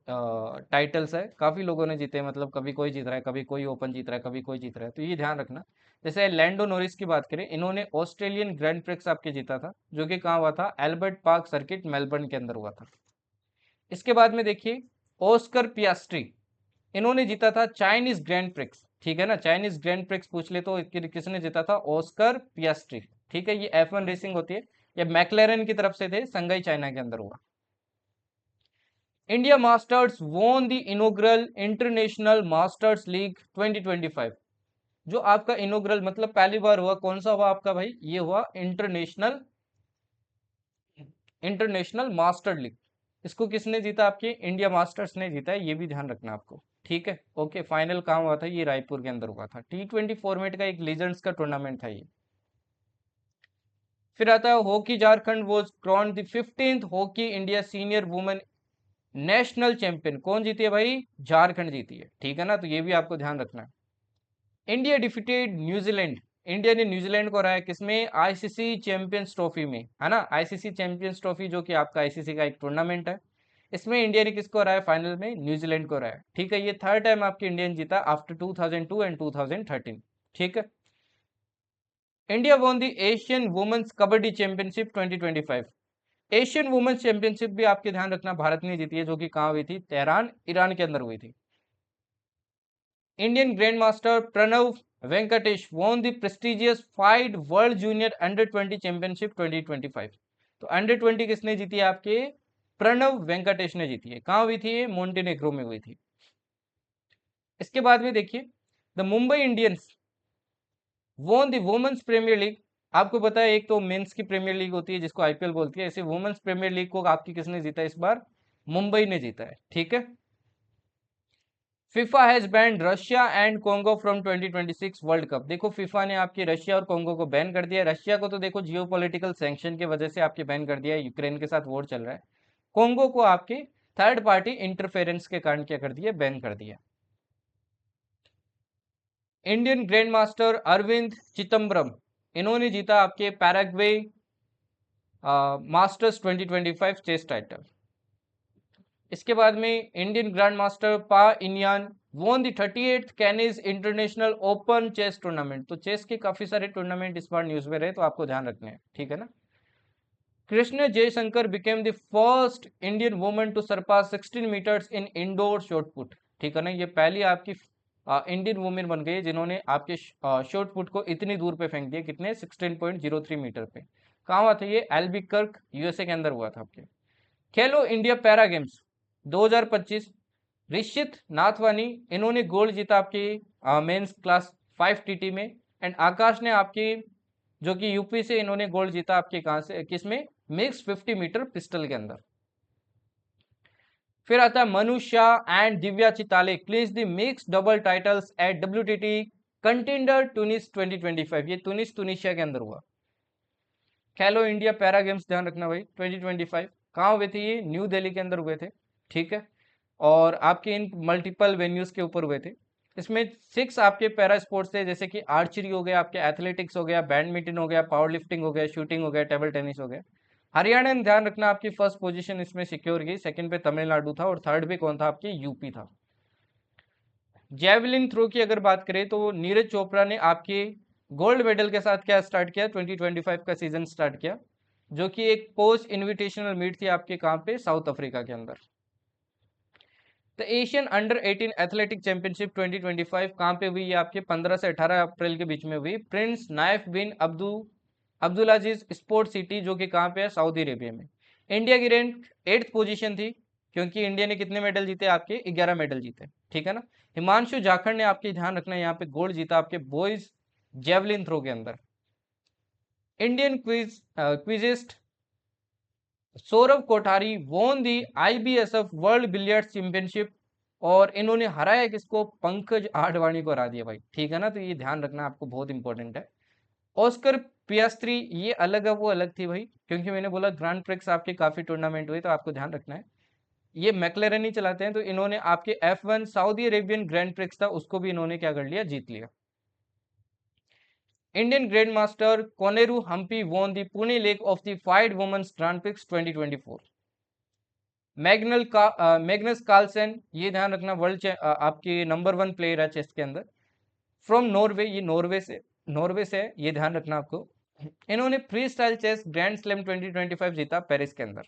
Speaker 1: टाइटल्स है, काफी लोगों ने जीते हैं, मतलब कभी कोई जीत रहा है, कभी कोई ओपन जीत रहा है, कभी कोई जीत रहा है, तो ये ध्यान रखना। जैसे लैंडो नॉरिस की बात करें, इन्होंने ऑस्ट्रेलियन ग्रैंड प्रिक्स आपके जीता था, जो कि कहाँ हुआ था? एल्बर्ट पार्क सर्किट मेलबर्न के अंदर हुआ था। इसके बाद में देखिए ऑस्कर पियास्ट्री, इन्होंने जीता था चाइनीज ग्रैंड प्रिक्स। ठीक है ना, चाइनीज ग्रैंड प्रिक्स पूछ ले तो किसने जीता था? ऑस्कर पियास्ट्री। ठीक है, ये F1 रेसिंग होती है, ये मैक्लेरन की तरफ से थे, संघाई चाइना के अंदर हुआ। India masters won the inaugural international masters league 2025। जो आपका इनोग्रल मतलब पहली बार हुआ, कौन सा हुआ आपका भाई? ये हुआ इंटरनेशनल इंटरनेशनल मास्टर लीग। इसको किसने जीता? आपके इंडिया मास्टर्स ने जीता है, ये भी ध्यान रखना आपको। ठीक है, ओके। फाइनल कहाँ हुआ था? ये रायपुर के अंदर हुआ था। T20 फॉर्मेट का एक लीजेंड्स का टूर्नामेंट था ये। फिर आता है hockey Jharkhand was crowned the 15th hockey India senior women national champion. कौन जीती है भाई? झारखंड जीती है। ठीक है ना, तो ये भी आपको ध्यान रखना है। India defeated New Zealand. इंडिया ने न्यूजीलैंड को हराया, किसमें? आईसीसी चैंपियंस ट्रॉफी में, है ना, आईसीसी चैंपियंस ट्रॉफी जो कि आपका आईसीसी का एक टूर्नामेंट है, इसमें इंडिया ने किसको हराया? फाइनल में न्यूजीलैंड को हराया। ठीक है, ये थर्ड टाइम आपकी इंडियन जीता आफ्टर 2002 एंड 2013। ठीक है। India won the Asian women's kabaddi championship 2025। Asian women's championship भी आपके ध्यान रखना भारत ने जीती है, जो कि कहाँ हुई थी? तेहरान, ईरान के अंदर हुई थी। Indian grand master Pranav Venkatesh won the prestigious FIDE world junior under 20 championship 2025। तो अंडर 20 किसने जीती है? आपके प्रणव वेंकटेश ने जीती है। कहाँ हुई थी? मोन्टेनेग्रो में हुई थी। इसके बाद में देखिए the Mumbai Indians won the women's premier league. आपको पता है एक तो मेंस की प्रीमियर लीग होती है जिसको आईपीएल बोलती है, ऐसे वुमेन्स प्रीमियर लीग को आपकी किसने जीता इस बार? मुंबई ने जीता है। ठीक है। FIFA has banned Russia and Congo from 2026 world cup. देखो फीफा ने आपकी रशिया और कोंगो को बैन कर दिया है। रशिया को तो देखो जियोपॉलिटिकल सैंक्शन की वजह से आपके बैन कर दिया है, यूक्रेन के साथ वॉर चल रहा है। कोंगो को आपकी थर्ड पार्टी इंटरफेरेंस के कारण क्या कर दिया? बैन कर दिया। Indian grand master Arvind Chidambaram, इन्होंने जीता आपके पैराग्वे मास्टर्स 2025 चेस टाइटल। इसके बाद में Indian grand master Pa Iniyan won the 38th Cannes international open chess tournament. तो चेस के काफी सारे टूर्नामेंट इस बार न्यूज में रहे, तो आपको ध्यान रखने हैं। ठीक है ना। Krishna Jayshankar became the first Indian woman to surpass 16 metres in indoor shot put. ठीक है ना, ये पहली आपकी इंडियन वुमेन बन गई जिन्होंने आपके शॉट पुट को इतनी दूर पे फेंक दिया, कितने? 16.03 मीटर पे। कहाँ हुआ था ये? एल्बीकर्क यूएसए के अंदर हुआ था आपके। खेलो India para games 2025, Rishit Nathwani, इन्होंने गोल्ड जीता आपकी मेंस क्लास 5 टीटी में। एंड आकाश ने आपकी जो कि यूपी से, इन्होंने गोल्ड जीता आपके कहां से, किसमें? मिक्स 50 मीटर पिस्टल के अंदर। फिर आता है Manu Shah and Divya Chitale clinch the mix double titles at WTT contender Tunis 2025। ये तुनिशिया के अंदर हुआ। खेलो इंडिया पैरा गेम्स ध्यान रखना भाई 2025 कहाँ हुए थे? ये न्यू दिल्ली के अंदर हुए थे। ठीक है। और आपके इन मल्टीपल वेन्यूज के ऊपर हुए थे। इसमें 6 आपके पैरा स्पोर्ट्स थे, जैसे कि आर्चरी हो गया, आपके एथलेटिक्स हो गया, बैडमिंटन हो गया, पावर लिफ्टिंग हो गया, शूटिंग हो गया, टेबल टेनिस हो गया। हरियाणा ने ध्यान रखना आपकी फर्स्ट पोजीशन इसमें सिक्योर की, सेकंड पे तमिलनाडु था और थर्ड पे कौन था? आपके यूपी था। जेवलिन थ्रो की अगर बात करें तो नीरज चोपड़ा ने आपके गोल्ड मेडल के साथ क्या स्टार्ट किया? 2025 का सीजन स्टार्ट किया, जो कि एक पोस्ट इनविटेशनल मीट थी आपके कहाँ पे? साउथ अफ्रीका के अंदर। The Asian under 18 athletic championship 2025 कहाँ पे हुई? ये आपके 15 से 18 अप्रैल के बीच में हुई, प्रिंस नाइफ बिन अब्दुल अब्दुल अजीज स्पोर्ट सिटी, जो कि कहाँ पे है? सऊदी अरेबिया में। इंडिया की रैंक 8th पोजीशन थी, क्योंकि इंडिया ने कितने मेडल जीते आपके 11 मेडल जीते, ठीक है ना। हिमांशु जाखड़ ने आपके ध्यान रखना है यहाँ पे गोल्ड जीता आपके बॉयज जेवलिन थ्रो के अंदर। Indian cueist Sourav Kothari won the IBSF world billiards championship, और इन्होंने हराया किसको, पंकज आडवाणी को हरा दिया भाई, ठीक है ना। तो ये ध्यान रखना आपको, बहुत इंपॉर्टेंट है। ऑस्कर पियास्त्री, ये अलग है वो अलग थी भाई, क्योंकि मैंने बोला ग्रैंड प्रिक्स आपके काफी टूर्नामेंट हुए, तो आपको ध्यान रखना है। ये मैकलेरन ही चलाते हैं, तो इन्होंने आपके F1 Saudi Arabian grand prix था, उसको भी इन्होंने क्या कर लिया, जीत लिया। Indian grand master Koneru Humpy won the Pune leg of the FIDE women's grand prix 2024। Magnus Carlsen, ये ध्यान रखना वर्ल्ड आपके नंबर 1 प्लेयर है चेस के अंदर, फ्रॉम नॉर्वे, ये नॉर्वे से है, ये ध्यान रखना आपको। इन्होंने freestyle chess grand slam 2025 जीता पेरिस के अंदर।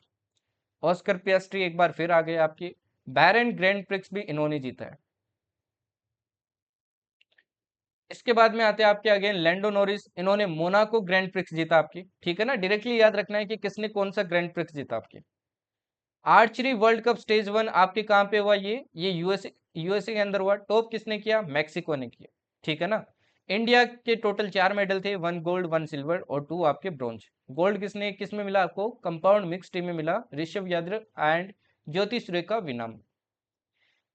Speaker 1: ऑस्कर पियास्ट्री एक बार फिर आ गए आपकी, बैरन ग्रैंड प्रिक्स भी इन्होंने जीता है। इसके बाद में आते हैं आपके अगेन लैंडो नॉरिस, इन्होंने मोनाको ग्रैंड प्रिक्स जीता आपकी, ठीक है ना। डायरेक्टली याद रखना है कि किसने कौन सा ग्रैंड प्रिक्स जीता आपकी। आर्चरी वर्ल्ड कप स्टेज 1 आपके कहाँ पे हुआ, ये यूएसए के अंदर हुआ। टॉप किसने किया, मैक्सिको ने किया, ठीक है ना। इंडिया के टोटल 4 मेडल थे, 1 गोल्ड 1 सिल्वर और 2 आपके ब्रॉन्ज। गोल्ड किस में मिला आपको, कंपाउंड मिक्स टीम में मिला, Rishabh Yadav and Jyothi Surekha Vennam.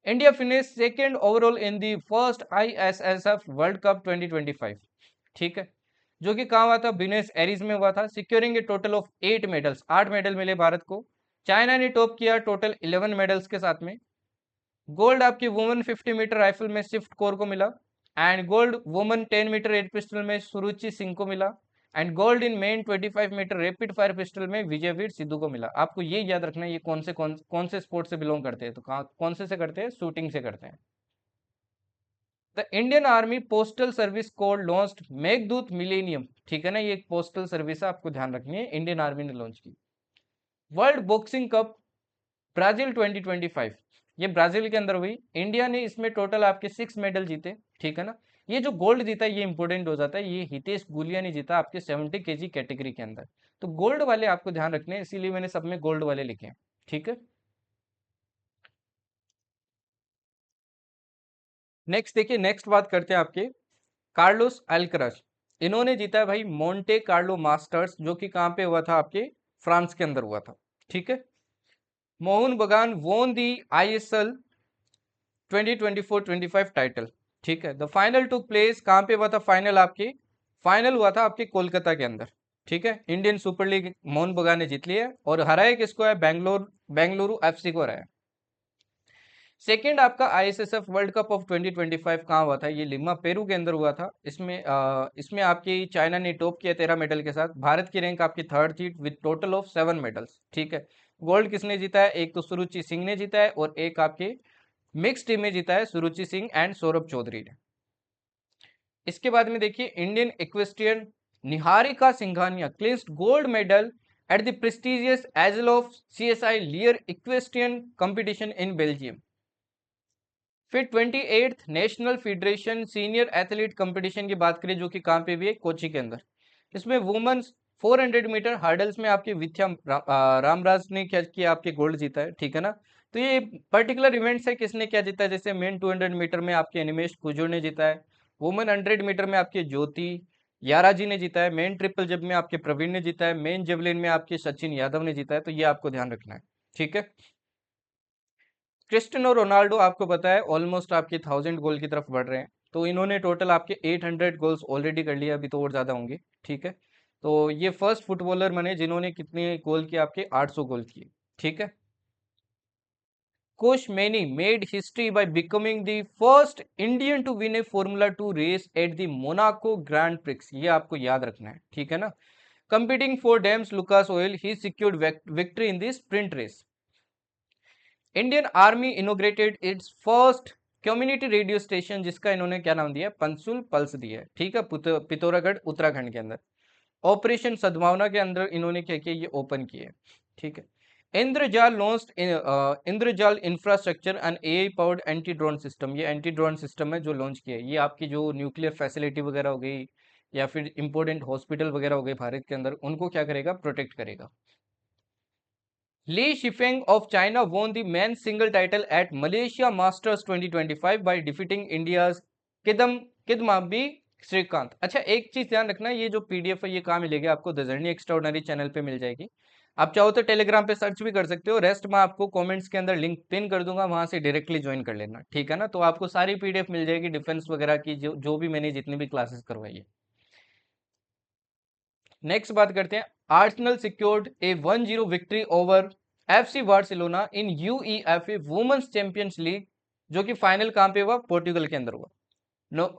Speaker 1: India finish second overall in the first ISSF world cup 2025, ठीक है, जो कि कहाँ हुआ था, ब्यूनस एरीज में हुआ था, securing A total of 8 medals, 8 medal मिले भारत को। चाइना ने टॉप किया टोटल 11 मेडल्स के साथ में। गोल्ड आपकी वुमेन 50 मीटर राइफल में स्विफ्ट कौर को मिला, and gold women 10 metre air pistol में सुरुचि सिंह को मिला, and gold in men 25 metre rapid fire pistol में विजयवीर सिद्धू को मिला। आपको ये याद रखना है ये कौन से स्पोर्ट से बिलोंग करते हैं, तो कौन से करते हैं, शूटिंग से करते हैं। The Indian army postal service code launched Meghdoot millennium, ठीक है ना, ये एक पोस्टल सर्विस है, आपको ध्यान रखनी है, इंडियन आर्मी ने लॉन्च की। वर्ल्ड बॉक्सिंग कप ब्राजील 2025, ये ब्राजील के अंदर हुई। इंडिया ने इसमें टोटल आपके 6 मेडल जीते, ठीक है ना। ये जो गोल्ड जीता है ये इंपॉर्टेंट हो जाता है, ये हितेश गुलिया ने जीता आपके 70 kg कैटेगरी के अंदर। तो गोल्ड वाले आपको ध्यान रखने हैं, इसीलिए मैंने सब में गोल्ड वाले लिखे हैं, ठीक है। नेक्स्ट देखिए, नेक्स्ट बात करते हैं आपके कार्लोस अल्कराज, इन्होंने जीता है भाई मोंटे कार्लो मास्टर्स, जो कि कहाँ पे हुआ था, आपके फ्रांस के अंदर हुआ था, ठीक है। मोहन बगान वोन दी ISL 2024-25 टाइटल, ठीक है। द फाइनल टुक प्लेस, कहाँ पे हुआ था फाइनल, आपके फाइनल हुआ था आपके कोलकाता के अंदर, ठीक है। इंडियन सुपर लीग मोहन बगान ने जीत लिया और हराया किसको है, बेंगलुरु FC को हराया। सेकेंड आपका ISSF वर्ल्ड कप ऑफ 2025 कहाँ हुआ था, ये लिमा पेरू के अंदर हुआ था। इसमें आपकी चाइना ने टॉप किया 13 मेडल के साथ। भारत की रैंक आपकी 3rd थी विद टोटल ऑफ 7 मेडल्स, ठीक है। गोल्ड किसने जीता है, एक तो सुरुचि सिंह ने जीता है और एक आपके मिक्स टीम में जीता है सुरुचि सिंह एंड सौरभ चौधरी ने। इसके बाद में देखिए Indian equestrian Niharika Singhania clinched gold medal at the prestigious Azelhof CSI Lier equestrian competition in Belgium. फिर 28th national federation senior athlete competition की बात करें, जो कि कहाँ पे भी है, कोची के अंदर। इसमें वुमेन्स 400 मीटर हर्डल्स में आपके विद्या रामराज ने क्या किया, आपके गोल्ड जीता है, ठीक है ना। तो ये पर्टिकुलर इवेंट्स है किसने क्या जीता है, जैसे मेन 200 मीटर में आपके अनिमेश कुजूर ने जीता है, वुमेन 100 मीटर में आपके ज्योति यारा जी ने जीता है, मेन ट्रिपल जब में आपके प्रवीण ने जीता है, मेन जेवलिन में आपके सचिन यादव ने जीता है। तो ये आपको ध्यान रखना है, ठीक है। क्रिस्टियानो रोनाल्डो आपको पता है ऑलमोस्ट आपके 1000 गोल की तरफ बढ़ रहे हैं, तो इन्होंने टोटल आपके 800 गोल्स ऑलरेडी कर लिया, अभी तो और ज़्यादा होंगे, ठीक है। तो ये फर्स्ट फुटबॉलर बने जिन्होंने कितने गोल किए, आपके 800 गोल किए, ठीक है। Kush Maini made history by becoming the first Indian to win a Formula 2 race at the Monaco grand prix, ये आपको याद रखना है, ठीक है ना। Competing for DAMS Lucas Oil, he secured victory in the sprint race. Indian army inaugurated its first community radio station, जिसका इन्होंने क्या नाम दिया, पंसुल पल्स दिया है, ठीक है, पिथौरागढ़ उत्तराखंड के अंदर। ऑपरेशन सद्भावना के अंदर इन्होंने क्या किया, ये ओपन किया है, ठीक है। Indrajaal launched Indrajaal infrastructure and AI powered anti drone system, ये एंटी ड्रोन सिस्टम है जो लॉन्च किया है, ये आपकी जो न्यूक्लियर फैसिलिटी वगैरह हो गई या फिर इंपॉर्टेंट हॉस्पिटल वगैरह हो गए भारत के अंदर, उनको क्या करेगा, प्रोटेक्ट करेगा। Li Shifeng of China won the men's single title at Malaysia Masters 2025 by defeating India's Kidambi Shrikant. अच्छा, एक चीज ध्यान रखना, ये जो पीडीएफ है ये कहाँ मिलेगी आपको? द जर्नी एक्स्ट्राऑर्डिनरी चैनल पे मिल जाएगी। आप चाहो तो टेलीग्राम पे सर्च भी कर सकते हो, रेस्ट मैं आपको कमेंट्स के अंदर लिंक पिन कर दूंगा, वहां से डायरेक्टली ज्वाइन कर लेना, ठीक है ना? तो आपको सारी पीडीएफ मिल जाएगी डिफेंस वगैरह की, जो भी मैंने जितनी भी क्लासेस करवाई है। नेक्स्ट बात करते हैं, आर्सेनल सिक्योर्ड ए 1-0 विक्ट्री ओवर एफसी बार्सिलोना इन यूईएफए वुमेन्स चैंपियंस लीग, जो कि फाइनल कहां पे हुआ? पोर्टुगल के अंदर हुआ। No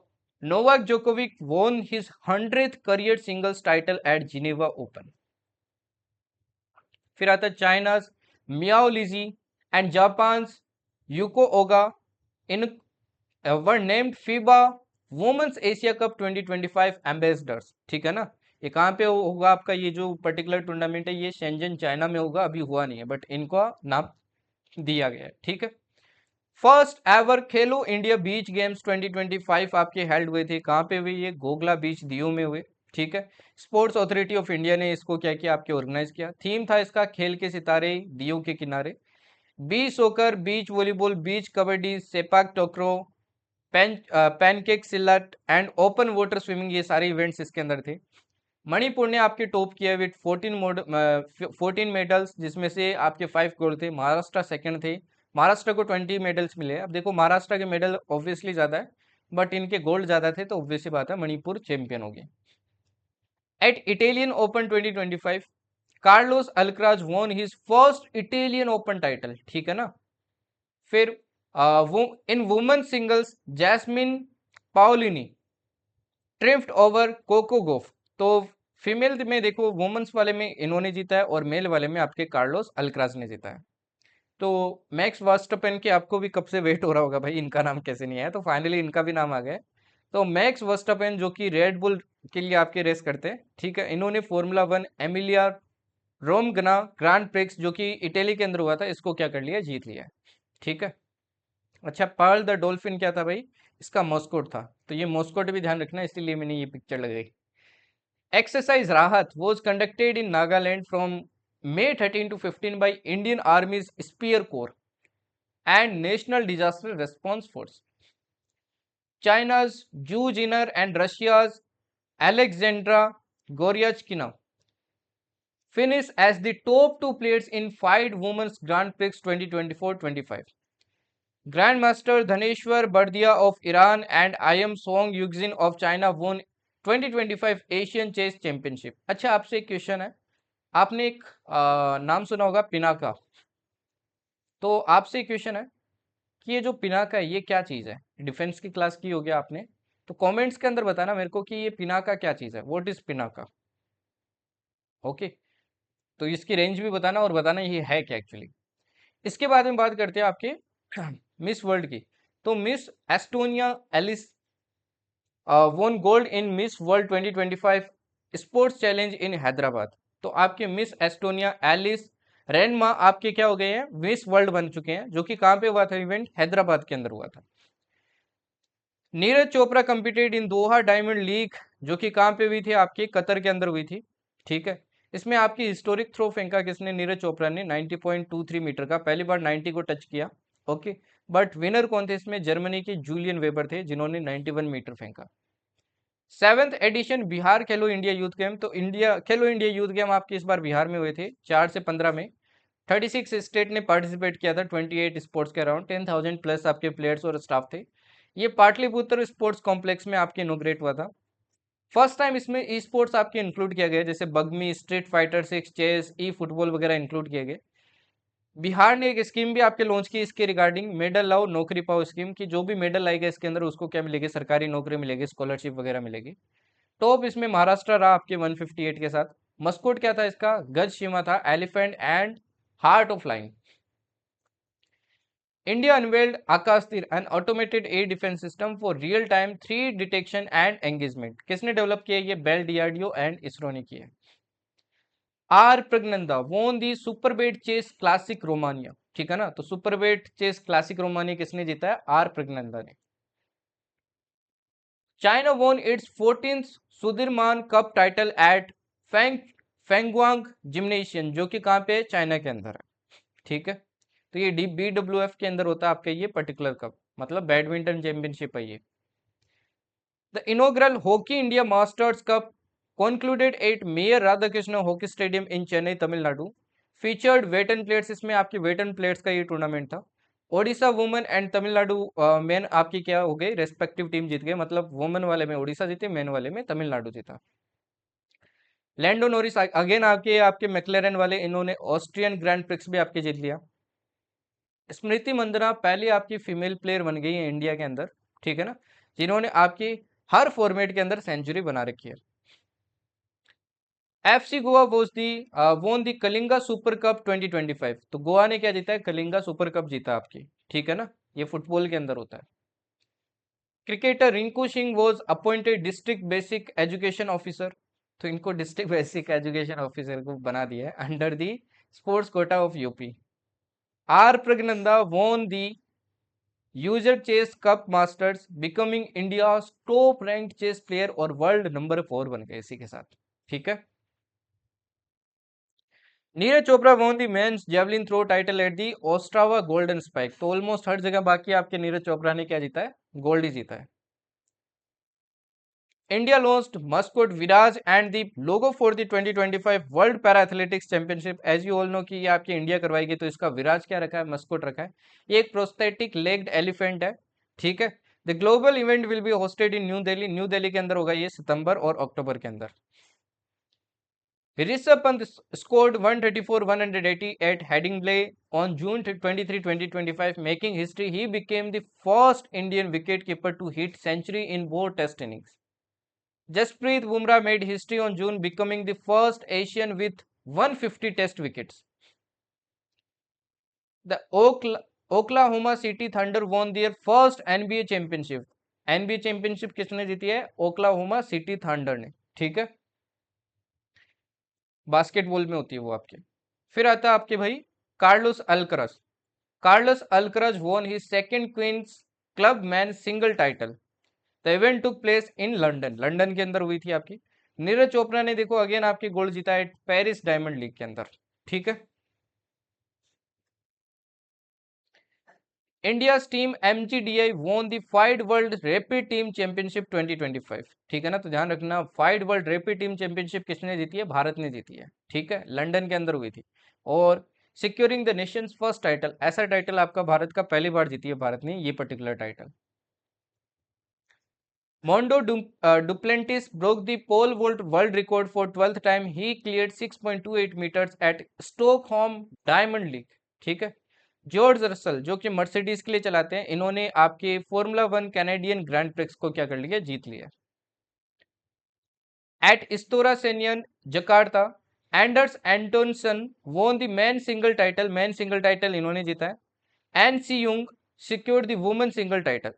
Speaker 1: Novak Djokovic won his 100th career singles title at Geneva open. फिर आता है China's Miao Lijie and Japan Yuko Oga in were named FIBA women's Asia cup 2025 ambassadors, ठीक है ना? ये कहाँ पे होगा आपका? ये जो पर्टिकुलर टूर्नामेंट है ये शेंजन चाइना में होगा, अभी हुआ नहीं है बट इनका नाम दिया गया है, ठीक है। फर्स्ट एवर खेलो इंडिया बीच गेम्स 2025 आपके हेल्ड हुए थे, कहाँ पे हुए? ये गोगला बीच दीव में हुए, ठीक है। स्पोर्ट्स अथॉरिटी ऑफ इंडिया ने इसको क्या किया? आपके ऑर्गेनाइज किया। थीम था इसका खेल के सितारे दीव के किनारे। Beach soccer, beach volleyball, beach kabaddi, sepak takraw, pencak silat and open water swimming, ये सारे इवेंट्स इसके अंदर थे। मणिपुर ने आपके टॉप किया विद 14 मेडल्स, जिसमें से आपके 5 गोल्ड थे। महाराष्ट्र सेकंड थे, महाराष्ट्र को 20 मेडल्स मिले। अब देखो महाराष्ट्र के मेडल ऑब्वियसली ज्यादा है बट इनके गोल्ड ज्यादा थे, तो ऑब्वियसली बात है मणिपुर चैंपियन हो गए। At Italian open 2025 Carlos Alcaraz won his first Italian open title, ठीक है ना। फिर वो in women singles Jasmine Paolini triumphed over Coco Gauff. तो फीमेल में देखो वुमेन्स वाले में इन्होंने जीता है और मेल वाले में आपके कार्लोस अल्क्राज ने जीता है। तो मैक्स वर्स्टपेन के आपको भी कब से वेट हो रहा होगा भाई इनका नाम कैसे नहीं आया, तो फाइनली इनका भी नाम आ गया। तो मैक्स वर्स्टपेन जो कि रेड बुल के लिए आपके रेस करते हैं, ठीक है, इन्होंने फॉर्मूला 1 एमिलिया रोमगना ग्रैंड प्रिक्स जो कि इटली के अंदर हुआ था, इसको क्या कर लिया? जीत लिया है, ठीक है। अच्छा, पर्ल द डॉल्फिन क्या था भाई? इसका मॉस्कोट था, तो ये मॉस्कोट भी ध्यान रखना, इसलिए मैंने ये पिक्चर लगाई। Exercise Rahat was conducted in Nagaland from May 13 to 15 by Indian Army's Spear Corps and National Disaster Response Force. China's Zhu Jiner and Russia's Alexandra Goryachkina finished as the top two players in five Women's Grand Prix 2024-25. Grandmaster Dhaneshwar Bardia of Iran and Ayam Song Yugzin of China won 2025 Asian chess championship. अच्छा, आपसे एक question है, आपने एक नाम सुना होगा पिनाका, तो आपसे एक क्वेश्चन है कि ये जो पिनाका है ये क्या चीज़ है? डिफेंस की क्लास की होगी आपने, तो कमेंट्स के अंदर बताना मेरे को कि ये पिनाका क्या चीज़ है, व्हाट इज पिनाका। ओके, तो इसकी रेंज भी बताना और बताना ये है क्या एक्चुअली। इसके बाद में बात करते हैं आपके मिस वर्ल्ड की। तो Miss Estonia Elis won gold in Miss World 2025 sports challenge in Hyderabad. तो आपके मिस एस्टोनिया एलिस रेनमा आपके क्या हो गए हैं? मिस वर्ल्ड बन चुके हैं, जो कि कहां पे हुआ था इवेंट? हैदराबाद के अंदर हुआ था। नीरज चोपड़ा कम्पीटेड इन दोहा डायमंड लीग, जो कि कहां पे हुई थी? आपके कतर के अंदर हुई थी, ठीक है। इसमें आपकी हिस्टोरिक थ्रो फेंका किसने? नीरज चोपड़ा ने 90.23 मीटर का, पहली बार 90 को टच किया, ओके। बट विनर कौन थे इसमें? जर्मनी के जूलियन वेबर थे, जिन्होंने 91 मीटर फेंका। 7th एडिशन बिहार खेलो इंडिया यूथ गेम। तो इंडिया खेलो इंडिया यूथ गेम आपके इस बार बिहार में हुए थे 4 से 15 में। 36 स्टेट ने पार्टिसिपेट किया था, 28 स्पोर्ट्स के अराउंड 10,000 प्लस आपके प्लेयर्स और स्टाफ थे। ये पाटलिपुत्र स्पोर्ट्स कॉम्प्लेक्स में आपके इनोग्रेट हुआ था। फर्स्ट टाइम इसमें ई स्पोर्ट्स आपके इंक्लूड किया गया, जैसे बगमी, स्ट्रीट फाइटर 6, चेस, ई फुटबॉल वगैरह इंक्लूड किए गए। बिहार ने एक स्कीम भी आपके लॉन्च की इसके रिगार्डिंग, मेडल लाओ नौकरी पाओ स्कीम की। जो भी मेडल आएगा इसके अंदर उसको क्या मिलेगी? सरकारी नौकरी मिलेगी, स्कॉलरशिप वगैरह मिलेगी। टॉप इसमें महाराष्ट्र रहा आपके 158 के साथ। मस्कोट क्या था इसका? गज शिमा था, elephant and heart of lion. India unveiled Akash Teer, an automated air defence system for real time 3 detection and engagement. किसने डेवलप किया? ये बेल डीआरडीओ एंड इसरो ने किया। आर प्रज्ञनंदा वोन दी सुपरबेट चेस क्लासिक रोमानिया, ठीक है ना। तो सुपरबेट चेस क्लासिक रोमानिया किसने जीता है? आर प्रज्ञनंदा ने। China won its 14th Sudirman cup title at Fenghuang gymnasium, जो कि कहां पे है? चाइना के अंदर है। ठीक है। तो ये BWF के अंदर होता है आपका ये पर्टिकुलर कप, मतलब बैडमिंटन चैंपियनशिप है ये। The inaugural hockey India masters cup concluded at mayor Radhakrishnan hockey stadium in Chennai Tamil Nadu, featured veteran players, इसमें आपके वेटन प्लेयर्स का ये टूर्नामेंट था। Odisha women and Tamil Nadu men आपकी क्या हो गई, रेस्पेक्टिव टीम जीत गए, मतलब वुमेन वाले में ओडिशा जीते, मेन वाले में तमिलनाडु जीता। लैंडो नोरिस अगेन आपके आपके मैक्लेरन वाले, इन्होंने ऑस्ट्रियन ग्रैंड प्रिक्स भी आपके जीत लिया। स्मृति मंदना पहली आपकी फीमेल प्लेयर बन गई है इंडिया के अंदर, ठीक है ना, जिन्होंने आपकी हर फॉर्मेट के अंदर सेंचुरी बना रखी है। एफसी गोवा वोन दी कलिंगा सुपर कप 2025, तो गोवा ने क्या जीता है, कलिंगा सुपर कप जीता आपकी, ठीक है ना, ये फुटबॉल के अंदर होता है। Cricketer Rinku Singh was appointed district basic education officer, तो इनको डिस्ट्रिक्ट बेसिक एजुकेशन ऑफिसर को बना दिया है under the sports quota of UP. R Praggnanandhaa won the UzChess chess cup masters, becoming India top ranked chess player और वर्ल्ड नंबर 4 बन गए इसी के साथ, ठीक है। Neeraj Chopra won the men's javelin throw title at the Ostrava golden spike, तो almost हर जगह बाकी आपके नीरज चोपड़ा ने क्या जीता है, गोल्ड ही जीता है। India launched mascot Viraj and the logo for the 2025 world para athletics championship, as you all know कि ये आपकी इंडिया करवाएगी, तो इसका विराज क्या रखा है, मस्कोट रखा है। ये एक प्रोस्थेटिक लेग्ड एलिफेंट है, ठीक है। The global event will be hosted in new Delhi के अंदर होगा ये सितंबर और अक्टूबर के अंदर। Rishabh Pant scored 134 180 at Headingley on June 23 2025, making history. He became the first Indian wicketkeeper to hit century in both test innings. Jasprit Bumrah made history on June, becoming the first Asian with 150 test wickets. The Oklahoma City Thunder won their first NBA championship. NBA championship किसने जीती है, Oklahoma city thunder ने, ठीक है। Basketball में होती है वो आपके। फिर आता है आपके भाई Carlos Alcaraz. Carlos Alcaraz won his second Queen's Club men single title. The event took place in London, London के अंदर हुई थी आपकी। नीरज चोपड़ा ने देखो अगेन आपके गोल्ड जीता है पेरिस डायमंड लीग के अंदर, ठीक है। India team MGDI won the FIDE world rapid team championship 2025, ठीक है ना, तो ध्यान रखना FIDE world rapid team championship किसने जीती है, भारत ने जीती है, ठीक है, लंदन के अंदर हुई थी। और securing the Nations first title, ऐसा टाइटल आपका भारत का पहली बार जीती है भारत ने ये particular title. Mondo Duplantis broke the pole vault world record for 12th time. He cleared 6.28 meters at Stockholm Diamond League, ठीक है। जॉर्ज रसल जो कि मर्सिडीज के लिए चलाते हैं, इन्होंने आपके फॉर्मूला 1 कैनेडियन ग्रैंड प्रिक्स को क्या कर लिया, जीत लिया। At Istora Senayan Jakarta, Anders Antonsen won the man single title, man single title इन्होंने जीता है। An Se Young secured the women single title.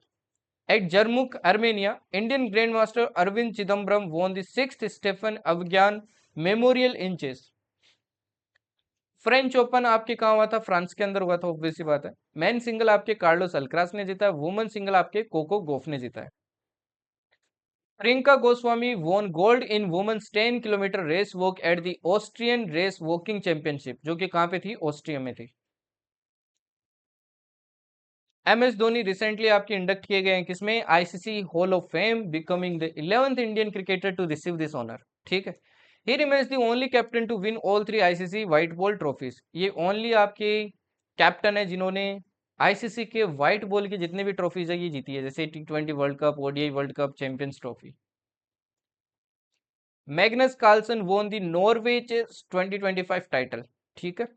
Speaker 1: At Jarmuk, Armenia, Indian Grandmaster Arvind Chidambaram won the 6th Stefan Avgyan Memorial in chess. French open आपके कहाँ हुआ था, France के अंदर हुआ था, ऑब्वियस सी बात है। मैन सिंगल आपके कार्लोस अल्कराज ने जीता है, वुमेन सिंगल आपके कोको गोफ ने जीता है। Priyanka Goswami won gold in women's 10 kilometre race walk at the Austrian race walking championship, जो कि कहाँ पे थी, ऑस्ट्रिया में थी। MS धोनी रिसेंटली आपके इंडक्ट किए गए हैं किसमें, ICC hall of fame, becoming the 11th Indian cricketer to receive this honour, ठीक है। He remains the only captain to win all 3 ICC white ball trophies, ये ओनली आपके कैप्टन है जिन्होंने आईसीसी के व्हाइट बॉल की जितने भी ट्रॉफीज है ये जीती है, जैसे T20 world cup, ODI world cup, champions trophy. Magnus Carlsen won the Norway 2025 title, ठीक है।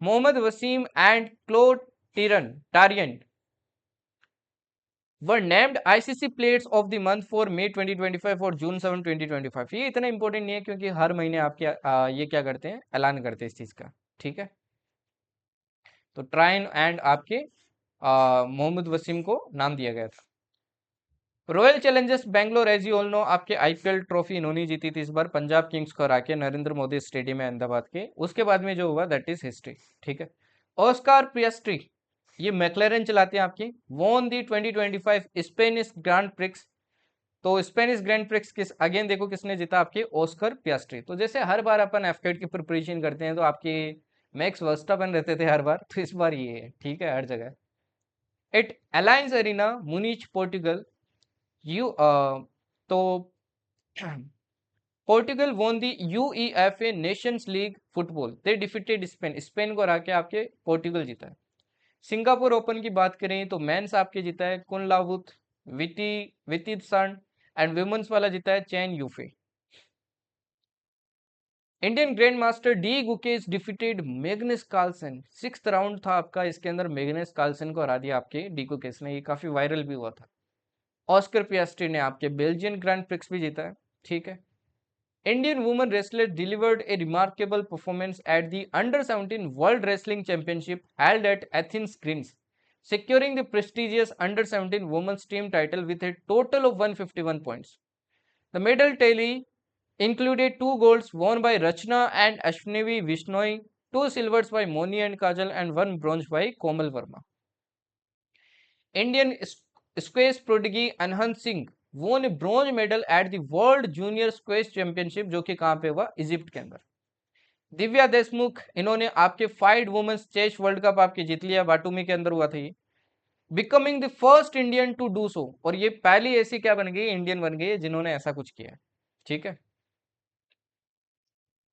Speaker 1: मोहम्मद वसीम एंड क्लोड Tryon were named ICC Players of the Month for May 2025 और June 7 2025। ये इतना इंपॉर्टेंट नहीं है क्योंकि हर महीने आपके ये क्या करते हैं, ऐलान करते हैं इस चीज का, ठीक है। तो ट्राइन एंड आपके मोहम्मद वसीम को नाम दिया गया था। Royal Challengers Bangalore, as you all know, आपके IPL ट्रॉफी इन्होंने जीती थी इस बार पंजाब किंग्स को हरा के नरेंद्र मोदी स्टेडियम है अहमदाबाद के। उसके बाद में जो हुआ दैट इज हिस्ट्री, ठीक है। ऑस्कार पियास्ट्री, ये मैक्लेरन चलाते हैं आपकी, won the 2025 Spanish grand prix, तो स्पेनिश ग्रैंड प्रिक्स किस अगेन देखो किसने जीता, आपके ऑस्कर पियास्ट्री। तो जैसे हर बार अपन F-CAT की प्रिपरेशन करते हैं तो आपके मैक्स वर्स्टापेन रहते थे हर बार, तो इस बार ये है, ठीक है, हर जगह। At Allianz arena Munich Portugal, यू तो Portugal won the UEFA nations league football, they defeated Spain, Spain को हरा के आपके पोर्टुगल जीता है। सिंगापुर ओपन की बात करें तो मेंस आपके जीता है कुनलावुत विती वितितसन, एंड वुमेन्स वाला जीता है Chen Yufei. Indian grand master D Gukesh defeated Magnus Carlsen, sixth round था आपका, इसके अंदर मैग्नस कार्लसन को हरा दिया आपके डी गुकेश ने, ये काफी वायरल भी हुआ था। ऑस्कर पियास्ट्री ने आपके बेल्जियन ग्रैंड प्रिक्स भी जीता है, ठीक है। Indian women wrestler delivered a remarkable performance at the under 17 world wrestling championship held at Athens Greece, securing the prestigious under 17 women's team title with a total of 151 points. The medal tally included 2 golds won by Rachna and Ashwini Vishnoi, 2 silvers by Moni and Kajal, and 1 bronze by Komal Verma. Indian squash prodigy Anhan Singh won a bronze medal at the World Junior Squash Championship, जो कि कहाँ पे हुआ, Egypt के अंदर। दिव्या देशमुख, इन्होंने आपके FIDE women's chess world cup आपके जीत लिया, बाटुमी के अंदर हुआ था ये, becoming the first Indian to do so, और ये पहली ऐसी क्या बन गई, इंडियन बन गई जिन्होंने ऐसा कुछ किया है, ठीक है।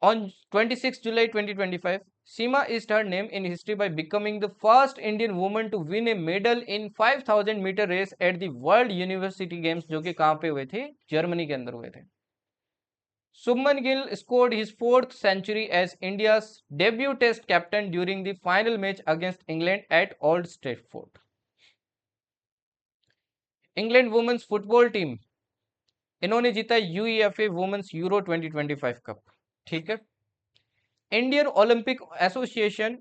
Speaker 1: On 26 July 2025, Seema is her name in history by becoming the first Indian woman to win a medal in 5000 meter race at the World University Games, जो कि कहाँ पे हुए थे, जर्मनी के अंदर हुए थे। Subman Gill scored his 4th century as India's debut test captain during the final match against England at Old Trafford. England women's football team, इन्होंने जीता यूईएफए वुमेन्स यूरो 2025 कप, ठीक है। Indian Olympic Association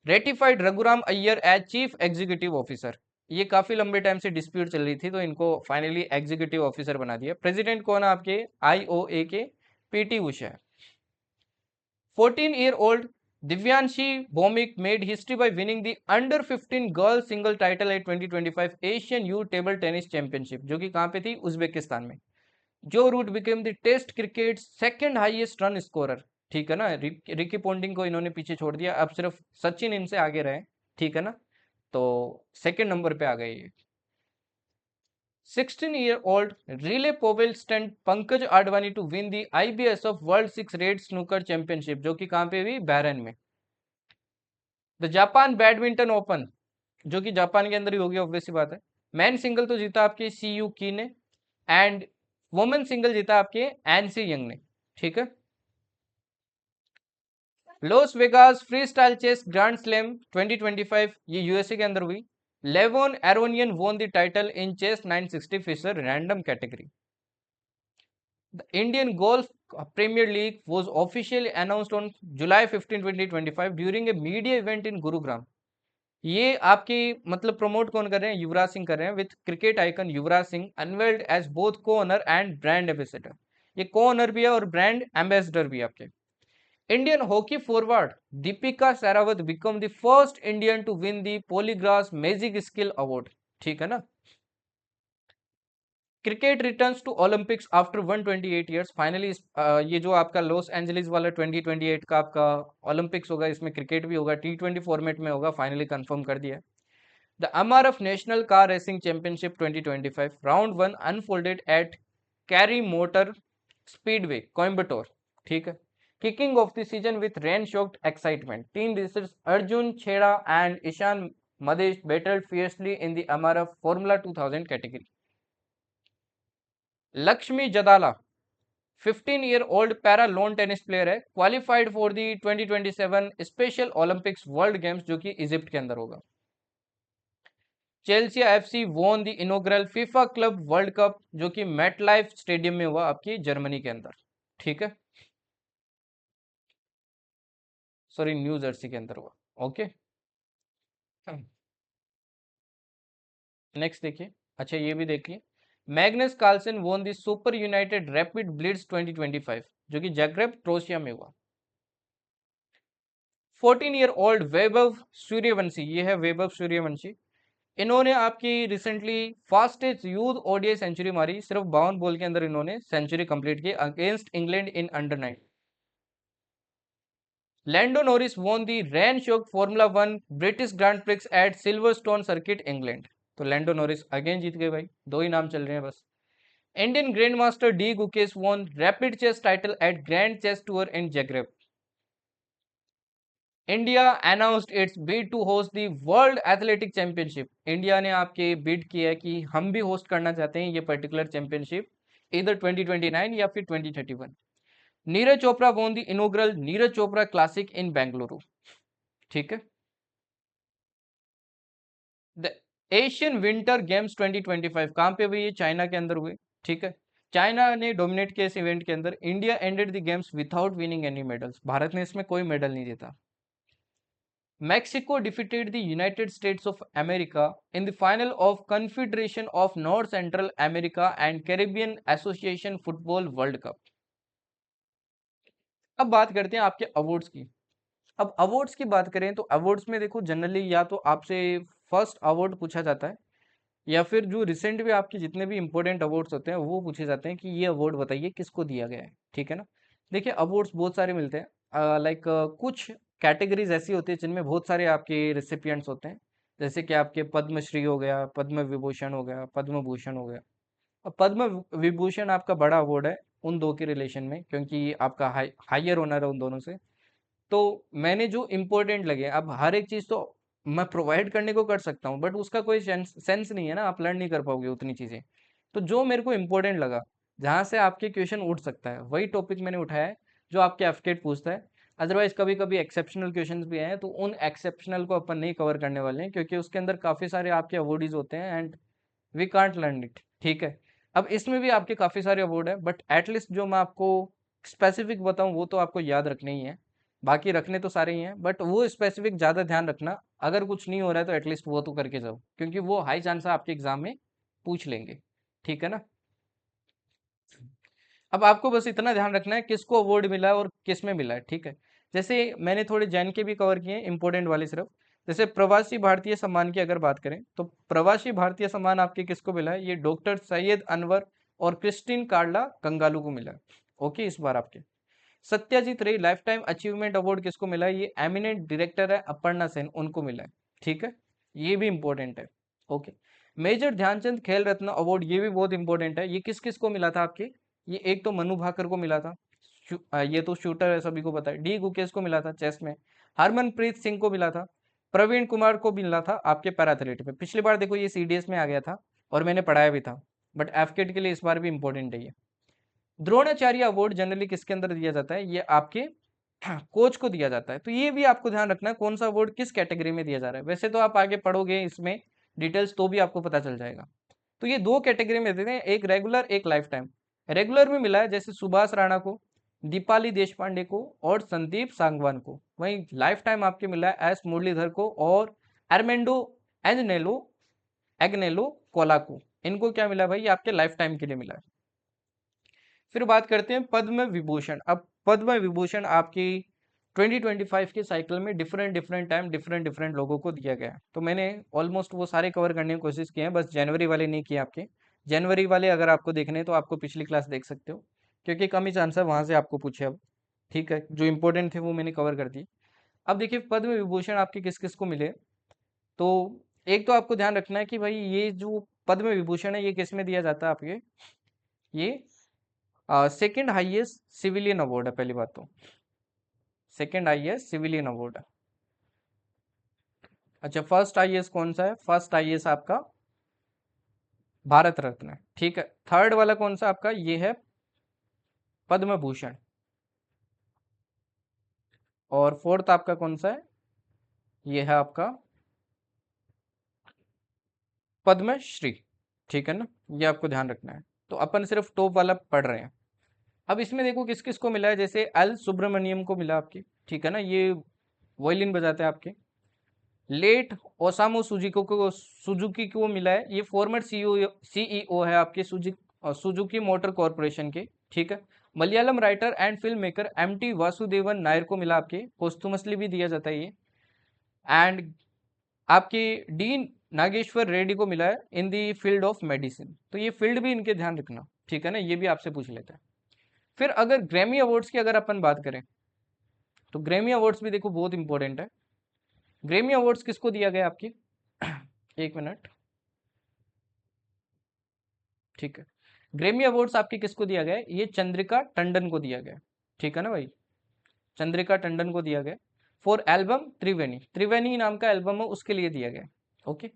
Speaker 1: ratified Raghuram Iyer as chief executive officer, ये काफी लंबे time से dispute चल रही थी, तो इनको फाइनली एग्जीक्यूटिव ऑफिसर बना दिया। प्रेसिडेंट कौन है आपके, आईओए के पीटी उषा है। 14-year-old Divyanshi Bhomik made history by winning the under 15 girls single title at 2025 Asian Youth Table Tennis Championship, जो कि कहाँ पे थी, उज्बेकिस्तान में। Joe Root became the test cricket second highest run scorer, ठीक है ना, रिकी पोंटिंग को इन्होंने पीछे छोड़ दिया, अब सिर्फ सचिन इनसे आगे रहे, ठीक है ना, तो सेकंड नंबर पे आ गए ये। 16-year-old Relay Powell stunned Pankaj Advani to win the IBS of world 6 red snooker championship, जो कि कहाँ पे हुई, बहरीन में। द जापान बैडमिंटन ओपन, जो कि जापान के अंदर ही होगी, ऑब्वियस सी बात है। मैन सिंगल तो जीता आपके सीयू की ने, एंड वुमेन सिंगल जीता आपके एनसी यंग ने, ठीक है। Las Vegas freestyle chess grand slam 2025, ये यूएसए के अंदर हुई। Levon Aronian won the title in chess 960 Fischer random category. The Indian golf premier league was officially announced on July 15, 2025 during a media event in Gurugram. ये आपकी मतलब promote कौन कर रहे हैं, युवराज सिंह कर रहे हैं, with cricket icon Yuvraj Singh unveiled as both co owner and brand ambassador, ये को ओनर भी है और ब्रांड एम्बेसडर भी आपके। Indian hockey forward Deepika Sehrawat become the first Indian to win the Poligras magic skill award, ठीक है ना। Cricket returns to olympics after 128 years, finally ये जो आपका लॉस एंजलिस वाला 2028 का आपका ओलंपिक्स होगा, इसमें क्रिकेट भी होगा, T20 फॉर्मेट में होगा, फाइनली कंफर्म कर दिया। The MRF national car racing championship 2025 round 1 unfolded at Kari motor speedway Coimbatore, ठीक है। Kicking off the season with rain soaked excitement, team racers Arjun Chheda and Ishaan Madesh battled fiercely in the MRF formula 2000 category. Lakshmi Jadala 15-year-old para lawn tennis player है, qualified for the 2027 special olympics world games, जो कि Egypt के अंदर होगा। Chelsea FC won the inaugural FIFA club world cup, जो कि MetLife stadium में हुआ आपकी जर्मनी के अंदर, ठीक है, सॉरी न्यू जर्सी के अंदर हुआ, ओके। नेक्स्ट देखिए, अच्छा ये भी देखिए, Magnus Carlsen won the super united rapid blitz 2025, जो कि जैग्रेब क्रोएशिया में हुआ। 14-year-old वैभव सूर्यवंशी, ये है वैभव सूर्यवंशी, इन्होंने आपकी recently fastest youth ODI century मारी, सिर्फ 52 बॉल के अंदर इन्होंने सेंचुरी कंप्लीट की against England in under 9। Lando Norris won the Rancho Formula 1 British grand prix at Silverstone circuit England. तो लैंडो नॉरिस अगेन जीत गए भाई, दो ही नाम चल रहे हैं बस। Indian grand master D Gukesh won rapid chess title at grand chess tour in Zagreb. India announced its bid to host the world athletic championship. India ने आपके बिड किया है कि हम भी होस्ट करना चाहते हैं ये पर्टिकुलर चैंपियनशिप, इधर 2029 या फिर 2031। Neeraj Chopra won the inaugural Neeraj Chopra classic in Bengaluru. ठीक है। द एशियन विंटर गेम्स 2025 कहाँ पे हुई? ये चाइना के अंदर हुए। ठीक है। चाइना ने डोमिनेट किया इस इवेंट के अंदर। India ended the games without winning any medals. Bharat ने इसमें कोई मेडल नहीं जीता। Mexico defeated the United States of America in the final of Confederation of North Central America and Caribbean Association Football World Cup। अब बात करते हैं आपके अवार्ड्स की। अब अवार्ड्स की बात करें तो अवार्ड्स में देखो जनरली या तो आपसे फर्स्ट अवार्ड पूछा जाता है या फिर जो रिसेंट में आपके जितने भी इंपॉर्टेंट अवार्ड्स होते हैं वो पूछे जाते हैं कि ये अवार्ड बताइए किसको दिया गया है। ठीक है ना। देखिए अवार्ड्स बहुत सारे मिलते हैं, लाइक कुछ कैटेगरीज ऐसी होती है जिनमें बहुत सारे आपके रिसिपिएंट्स होते हैं। जैसे कि आपके पद्मश्री हो गया, पद्म विभूषण हो गया, पद्म भूषण हो गया। अब पद्म विभूषण आपका बड़ा अवार्ड है उन दो के रिलेशन में, क्योंकि आपका हाइयर ऑनर है उन दोनों से। तो मैंने जो इम्पोर्टेंट लगे, अब हर एक चीज़ तो मैं प्रोवाइड करने को कर सकता हूँ बट उसका कोई सेंस नहीं है ना, आप लर्न नहीं कर पाओगे उतनी चीज़ें। तो जो मेरे को इम्पोर्टेंट लगा, जहाँ से आपके क्वेश्चन उठ सकता है, वही टॉपिक मैंने उठाया है जो आपके एफकेट पूछता है। अदरवाइज कभी कभी एक्सेप्शनल क्वेश्चंस भी आए हैं तो उन एक्सेप्शनल को अपन नहीं कवर करने वाले हैं, क्योंकि उसके अंदर काफ़ी सारे आपके अवॉर्डीज होते हैं and we can't learn it. ठीक है। अब इसमें भी आपके काफ़ी सारे अवार्ड है बट एटलीस्ट जो मैं आपको स्पेसिफिक बताऊं वो तो आपको याद रखने ही है। बाकी रखने तो सारे ही हैं बट वो स्पेसिफिक ज़्यादा ध्यान रखना। अगर कुछ नहीं हो रहा है तो एटलीस्ट वो तो करके जाओ, क्योंकि वो हाई चांस है आपके एग्जाम में पूछ लेंगे। ठीक है ना। अब आपको बस इतना ध्यान रखना है किसको अवार्ड मिला है और किस में मिला है। ठीक है। जैसे मैंने थोड़े जैन के भी कवर किए हैं इंपॉर्टेंट वाले सिर्फ। जैसे प्रवासी भारतीय सम्मान की अगर बात करें तो प्रवासी भारतीय सम्मान आपके किसको मिला है? ये डॉक्टर सैयद अनवर और क्रिस्टीन कार्ला कंगालू को मिला है। ओके, इस बार आपके सत्यजीत रे लाइफ टाइम अचीवमेंट अवार्ड किसको मिला है? ये एमिनेंट डायरेक्टर है अपर्णा सेन, उनको मिला है। ठीक है। ये भी इंपॉर्टेंट है। ओके। मेजर ध्यानचंद खेल रत्न अवार्ड, ये भी बहुत इंपॉर्टेंट है। ये किस किस को मिला था आपके? ये एक तो मनु भाकर को मिला था, ये तो शूटर है सभी को पता है। डी गुकेश को मिला था चेस में। हरमनप्रीत सिंह को मिला था। प्रवीण कुमार को मिला था आपके पैराथलेट में। पिछली बार देखो ये सीडीएस में आ गया था और मैंने पढ़ाया भी था, बट एफकेट के लिए इस बार भी इंपॉर्टेंट है ये। द्रोणाचार्य अवार्ड जनरली किसके अंदर दिया जाता है? ये आपके कोच को दिया जाता है। तो ये भी आपको ध्यान रखना है कौन सा अवार्ड किस कैटेगरी में दिया जा रहा है। वैसे तो आप आगे पढ़ोगे इसमें डिटेल्स तो भी आपको पता चल जाएगा। तो ये दो कैटेगरी में देते हैं, एक रेगुलर एक लाइफ टाइम। रेगुलर में मिला है जैसे सुभाष राणा को, दीपाली देश पांडे को और संदीप सांगवान को। वहीं लाइफ टाइम आपके मिला है एस मुरलीधर को और एर्मेंडो एंजनेलो एग्नेलो कोला को। इनको क्या मिला भाई? ये आपके लाइफ टाइम के लिए मिला है। फिर बात करते हैं पद्म विभूषण। अब पद्म विभूषण आपकी 2025 के साइकिल में different different time different different लोगों को दिया गया है। तो मैंने ऑलमोस्ट वो सारे कवर करने की कोशिश की है, बस जनवरी वाले नहीं किए आपके। जनवरी वाले अगर आपको देखने हैं तो आपको पिछली क्लास देख सकते हो, क्योंकि कम ही चांस है वहां से आपको पूछे अब। ठीक है। जो इंपॉर्टेंट थे वो मैंने कवर कर दिए। अब देखिए पद्म विभूषण आपके किस किस को मिले। तो एक तो आपको ध्यान रखना है कि भाई ये जो पद्म विभूषण है ये किस में दिया जाता है आपके? ये सेकंड हाईएस्ट सिविलियन अवार्ड है पहली बात तो। सेकंड हाईएस्ट सिविलियन अवार्ड है। अच्छा, फर्स्ट हाईएस्ट कौन सा है? फर्स्ट हाईएस्ट आपका भारत रत्न है। ठीक है। थर्ड वाला कौन सा आपका? ये है पद्म भूषण। और फोर्थ आपका कौन सा है? ये है आपका पद्मश्री। ठीक है ना। ये आपको ध्यान रखना है। तो अपन सिर्फ टॉप वाला पढ़ रहे हैं। अब इसमें देखो किस किस को मिला है। जैसे एल सुब्रमण्यम को मिला आपकी। ठीक है ना, ये वायलिन बजाते हैं आपके। लेट ओसामू सुजुकी को मिला है। ये फॉर्मर सीईओ है आपके सुजुकी मोटर कॉरपोरेशन के। ठीक है। Malayalam writer and film maker MT Vasudevan Nair को मिला आपके, पोस्टुमसली भी दिया जाता है ये। एंड आपके डी नागेश्वर रेड्डी को मिला है इन दी फील्ड ऑफ मेडिसिन। तो ये फील्ड भी इनके ध्यान रखना। ठीक है ना, ये भी आपसे पूछ लेते हैं। फिर अगर ग्रैमी अवार्ड्स की अगर अपन बात करें तो ग्रैमी अवार्ड्स भी देखो बहुत इंपॉर्टेंट है। ग्रैमी अवार्ड्स किसको दिया गया आपके? एक मिनट, ठीक है। ग्रैमी अवार्ड्स आपके किसको दिया गया है? ये चंद्रिका टंडन को दिया गया है, ठीक है ना भाई, चंद्रिका टंडन को दिया गया फॉर एल्बम त्रिवेणी। त्रिवेणी नाम का एल्बम है, उसके लिए दिया गया। ओके।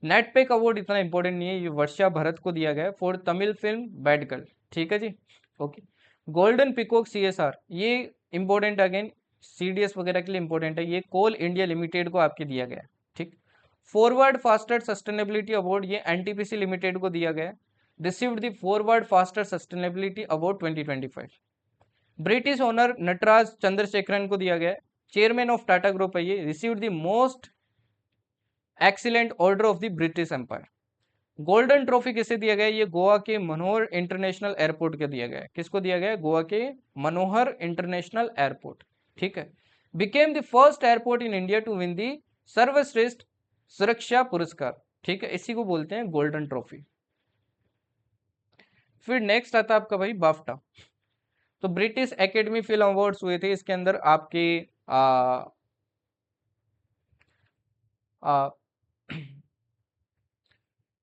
Speaker 1: नेटपेक अवार्ड इतना इंपॉर्टेंट नहीं है, ये वर्षा भरत को दिया गया for Tamil film bad girl, ठीक है जी। ओके। गोल्डन पिकॉक सीएसआर, ये इंपॉर्टेंट अगेन सीडीएस वगैरह के लिए इंपॉर्टेंट है, ये कोल इंडिया लिमिटेड को आपके दिया गया है, ठीक। फॉरवर्ड फास्टर सस्टेनेबिलिटी अवार्ड ये एनटीपीसी लिमिटेड को दिया गया, received the forward faster sustainability award 2025। British honour Natarajan Chandrasekaran को दिया गया, चेयरमैन ऑफ टाटा ग्रुप है ये, received the most excellent order of the British Empire. Golden trophy किसे दिया गया? ये गोवा के मनोहर इंटरनेशनल एयरपोर्ट को दिया गया है। किसको दिया गया है? गोवा के मनोहर इंटरनेशनल एयरपोर्ट, ठीक है। Became the first airport in India to win the सर्वश्रेष्ठ सुरक्षा पुरस्कार, ठीक है, इसी को बोलते हैं गोल्डन ट्रॉफी। फिर नेक्स्ट आता है आपका भाई बाफ्टा। तो ब्रिटिश एकेडमी फिल्म अवार्ड्स हुए थे, इसके अंदर आपके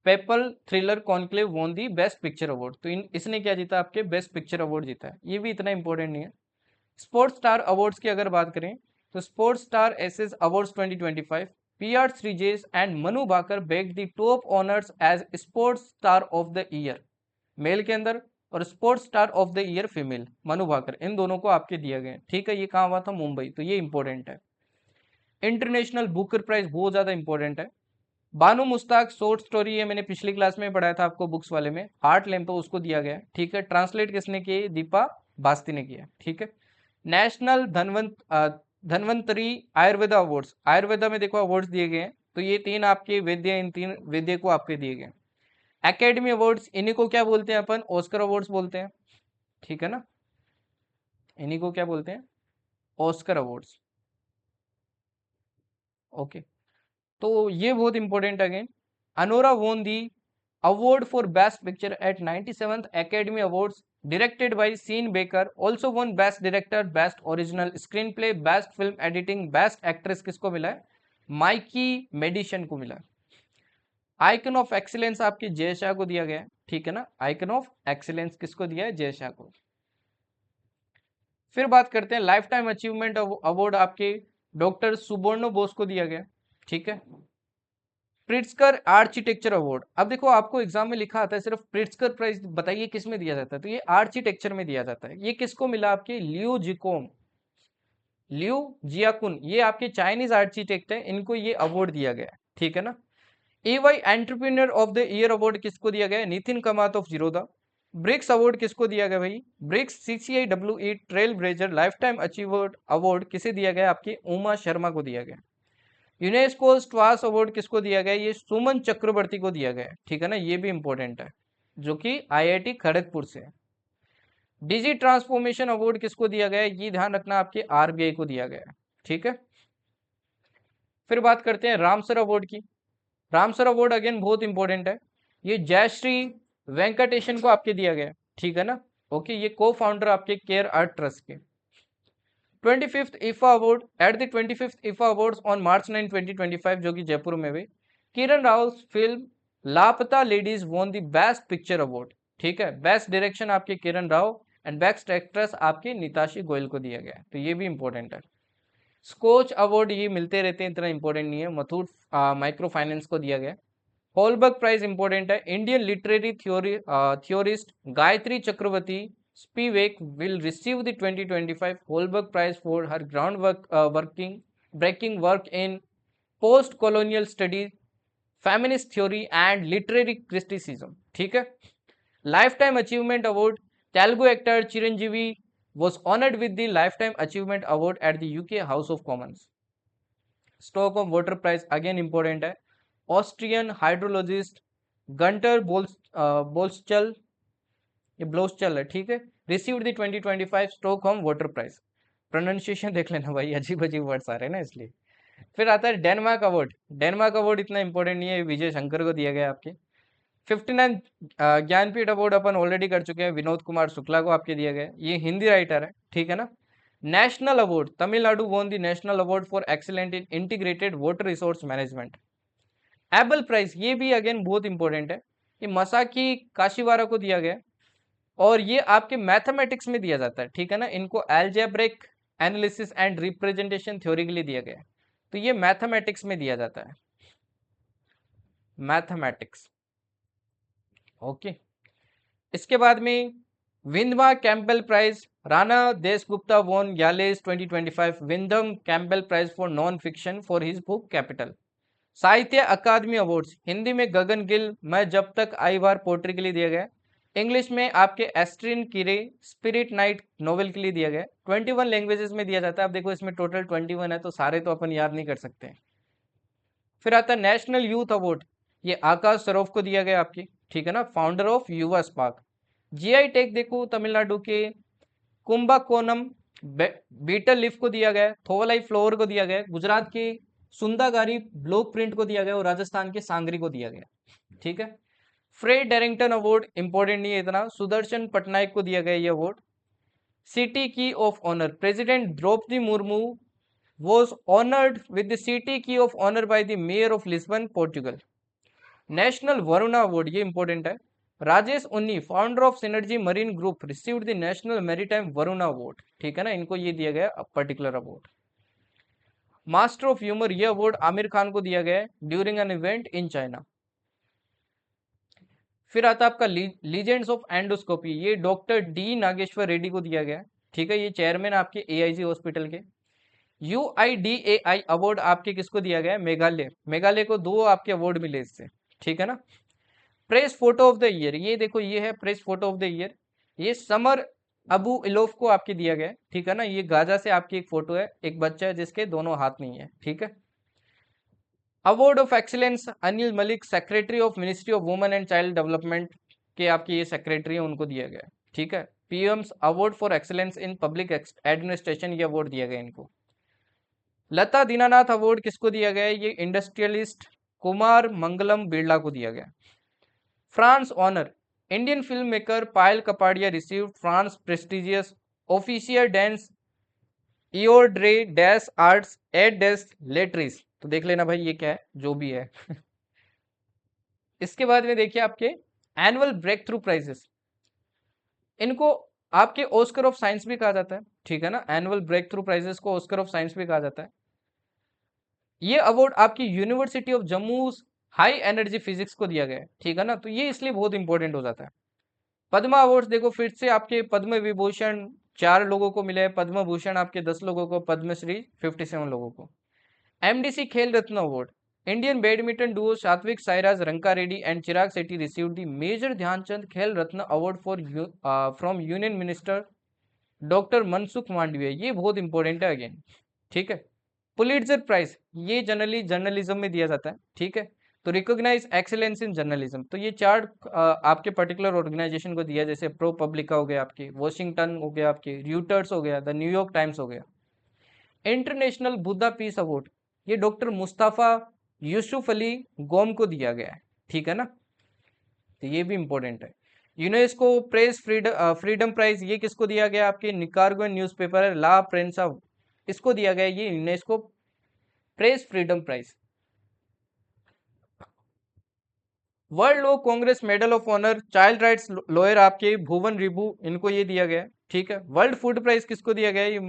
Speaker 1: PayPal thriller conclave won the best picture award. तो इसने क्या जीता? आपके बेस्ट पिक्चर अवार्ड जीता है, ये भी इतना इंपॉर्टेंट नहीं है। स्पोर्ट्स स्टार अवार्ड्स की अगर बात करें तो sports star aces awards 2025, PR Sreejesh and Manu Bhaker bagged the top honours as sports star of the year male के अंदर, और sports star of the year female Manu Bhaker, इन दोनों को आपके दिए गए, ठीक है। ये कहाँ हुआ था? मुंबई, तो ये इंपॉर्टेंट है। इंटरनेशनल बुकर प्राइज बहुत ज्यादा इंपॉर्टेंट है। बानू मुस्ताक शॉर्ट स्टोरी, ये मैंने पिछली क्लास में पढ़ाया था आपको बुक्स वाले में, हार्ट लैम्प उसको दिया गया, ठीक है। ट्रांसलेट किसने किया? दीपा बास्ती ने किया, ठीक है। नेशनल धनवंतरी आयुर्वेदा अवार्ड्स, आयुर्वेदा में देखो अवार्ड्स दिए गए हैं, तो ये तीन आपके वैद्य, इन तीन वैद्य को आपके दिए गए। एकेडमी अवार्ड्स, इन्हीं को क्या बोलते हैं अपन? ऑस्कर अवार्ड्स बोलते हैं, ठीक है ना, इन्हीं को क्या बोलते हैं? Oscar awards. ओके। तो ये बहुत important again. Anora won the award for best picture at 97th academy awards directed by Sean Baker, also won best director, best original screen play, best film editing, best actress किसको मिला है? Mikey medicine को मिला। Icon of excellence आपकी जय शाह को दिया गया है, ठीक है ना, आइकन ऑफ एक्सीलेंस किसको दिया है? जय शाह को। फिर बात करते हैं लाइफ टाइम अचीवमेंट अवार्ड आपके डॉक्टर सुबर्णो बोस को दिया गया, ठीक है। प्रिट्जकर आर्किटेक्चर अवार्ड, अब देखो आपको एग्जाम में लिखा आता है सिर्फ प्रिट्जकर प्राइज, बताइए किस में दिया जाता है? तो ये आर्किटेक्चर में दिया जाता है। ये किसको मिला? आपके लियो जिकोम, लियो जियाकुन, ये आपके चाइनीज आर्किटेक्ट है, इनको ये अवार्ड दिया गया है, ठीक है ना। EY entrepreneur of the year award किसको दिया गया? Nithin Kamath of Zerodha. BRICS award किसको दिया गया भाई? BRICS CCIWE trail blazer life time achiever award किसे दिया गया? आपके उमा शर्मा को दिया गया। यूनेस्को स्ट्वास अवार्ड किसको दिया गया? ये सुमन चक्रवर्ती को दिया गया, ठीक है ना, ये भी इंपॉर्टेंट है, जो कि IIT खड़गपुर से है। डिजी ट्रांसफॉर्मेशन अवार्ड किसको दिया गया? ये ध्यान रखना, आपके RBI को दिया गया, ठीक है। फिर बात करते हैं रामसर अवार्ड की। रामसर अवार्ड अगेन बहुत इंपॉर्टेंट है, ये जयश्री वेंकटेशन को आपके दिया गया, ठीक है ना। ओके, ये को फाउंडर आपके केयर आर्ट ट्रस्ट के। 25th IFA award at the 25th IFA awards on March 9, 2025, जो कि जयपुर में हुए। किरण राव फिल्म लापता ladies won the best picture award, ठीक है। बेस्ट डायरेक्शन आपके Kiran Rao and best actress आपके निताशी गोयल को दिया गया, तो ये भी इंपॉर्टेंट है। स्कोच अवार्ड ये मिलते रहते हैं, इतना इंपॉर्टेंट नहीं है, मथुट माइक्रो फाइनेंस को दिया गया। हॉलबर्ग प्राइज इंपॉर्टेंट है। Indian literary theorist Gayatri Chakravorty Spivak will receive the 2025 Holberg Prize for her breaking work in post-colonial studies, feminist theory and literary criticism, ठीक है। Lifetime Achievement Award, Telugu actor Chiranjeevi was honored with the Lifetime Achievement Award at the UK House of Commons. Stockholm Water Prize again important है। Austrian hydrologist Gunter Bolschel, ये ब्लोस्चल है, ठीक है, received the 2025 Stockholm water prize. Pronunciation देख लेना भाई, अजीब अजीब वर्ड्स आ रहे हैं ना, इसलिए। फिर आता है डेनमार्क अवार्ड। डेनमार्क अवार्ड इतना इंपॉर्टेंट नहीं है, विजय शंकर को दिया गया आपके। 59 ज्ञानपीठ अवार्ड अपन ऑलरेडी कर चुके हैं, विनोद कुमार शुक्ला को आपके दिया गया, ये हिंदी राइटर है, ठीक है ना। National award, Tamil Nadu won the national award for excellent in integrated water resource management. Abel prize, ये भी अगेन बहुत इंपॉर्टेंट है, ये मसाकी काशीवारा को दिया गया और ये आपके मैथमेटिक्स में दिया जाता है, ठीक है ना। इनको algebraic analysis and representation theory के लिए दिया गया है, तो ये मैथमेटिक्स में दिया जाता है, मैथमेटिक्स। ओके, इसके बाद में Windham Campbell prize, Rana Dasgupta won Yale's 2025 Windham Campbell prize for non fiction for his book capital. Sahitya Akademi awards, Hindi में गगन गिल मैं जब तक आई बार पोट्री के लिए दिया गया, इंग्लिश में आपके एस्ट्रिन किरे स्पिरिट नाइट नोवेल के लिए दिया गया। 21 लैंग्वेजेस में दिया जाता है। अब देखो इसमें टोटल 21 है, तो सारे तो अपन याद नहीं कर सकते। फिर आता है नेशनल यूथ अवार्ड, ये आकाश सरोफ को दिया गया आपकी, ठीक है ना, फाउंडर ऑफ युवा स्पार्क। जीआई टैग देखो तमिलनाडु के कुंभकोनम बीटल लीफ को दिया गया, थोवलाई फ्लोर को दिया गया, गुजरात के सुंदागारी ब्लॉक प्रिंट को दिया गया और राजस्थान के सांगरी को दिया गया, ठीक है। फ्रेड डेरिंगटन अवार्ड इंपॉर्टेंट नहीं है इतना, सुदर्शन पटनायक को दिया गया ये award. City key of honour, president Droupadi Murmu was honored with the city key of honor by the mayor of Lisbon, Portugal. National Varuna award, ये इंपॉर्टेंट है, राजेश उन्नी founder of synergy marine group received the national maritime Varuna award, ठीक है ना, इनको ये दिया गया particular award. Master of humour, ये अवार्ड आमिर खान को दिया गया during an event in China. फिर आता आपका लीजेंड्स ऑफ एंडोस्कोपी, ये डॉक्टर डी नागेश्वर रेड्डी को दिया गया, ठीक है, ये चेयरमैन आपके एआईजी हॉस्पिटल के। UIDAI अवार्ड आपके किसको दिया गया है, मेघालय, मेघालय को 2 आपके अवार्ड मिले इससे, ठीक है ना। Press photo of the year, ये देखो ये है press photo of the year, ये समर अबू इलोफ को आपके दिया गया है, ठीक है ना। ये गाजा से आपकी एक फोटो है, एक बच्चा है जिसके दोनों हाथ नहीं है, ठीक है। Award of excellence Anil Malik secretary of ministry of women and child development के आपके ये सेक्रेटरी है, उनको दिया गया है, ठीक है। PM's award for excellence in public administration, ये अवार्ड दिया गया इनको। लता दीनानाथ अवार्ड किसको दिया गया है, ये इंडस्ट्रियलिस्ट कुमार मंगलम बिरला को दिया गया। France honour, Indian film maker Payal Kapadia received France prestigious official डांस इोड्रे डैश आर्ट्स एट डैश लेटरीज, तो देख लेना भाई ये क्या है, जो भी है। इसके बाद में देखिए आपके एनुअल ब्रेक थ्रू प्राइजेस, इनको आपके ऑस्कर ऑफ साइंस भी कहा जाता है, ठीक है ना, एनुअल ब्रेक थ्रू प्राइजेस को ऑस्कर ऑफ साइंस भी कहा जाता है। ये अवार्ड आपकी university of Jammu high energy physics को दिया गया है, ठीक है ना, तो ये इसलिए बहुत इंपॉर्टेंट हो जाता है। पद्मा अवार्ड्स देखो फिर से आपके पद्म विभूषण 4 लोगों को मिले हैं, पद्म भूषण आपके 10 लोगों को, पद्मश्री 57 लोगों को। एमडीसी खेल रत्न award, Indian badminton Duo Satwik Sairaj Ranka Reddy and Chirag Shetty received the major Dhyanchand खेल रत्न award for from union minister doctor Mansukh Mandaviya, ये बहुत इंपॉर्टेंट है अगेन, ठीक है। पुलिट्जर प्राइज, ये जनरली जर्नलिज्म में दिया जाता है, ठीक है, तो रिकॉग्नाइज एक्सेलेंस इन जर्नलिज्म, तो ये 4 आपके पर्टिकुलर ऑर्गेनाइजेशन को दिया, जैसे प्रो पब्लिका हो गया आपकी, वॉशिंगटन हो गया आपकी, र्यूटर्स हो गया, द न्यूयॉर्क टाइम्स हो गया। इंटरनेशनल बुद्धा पीस अवार्ड, ये डॉक्टर मुस्तफा यूसुफ अली गोम को दिया गया है, ठीक है ना, तो ये भी इंपॉर्टेंट है। यूनेस्को प्रेस फ्रीडम प्राइज, ये किसको दिया गया, आपके निकारागुएन न्यूज़पेपर है ला प्रेंसा, इसको दिया गया ये UNESCO press freedom prize. World law congress medal of honour child rights lawyer आपके भुवन रिबू, इनको ये दिया गया है, ठीक है। वर्ल्ड फूड प्राइज किसको दिया गया है, ये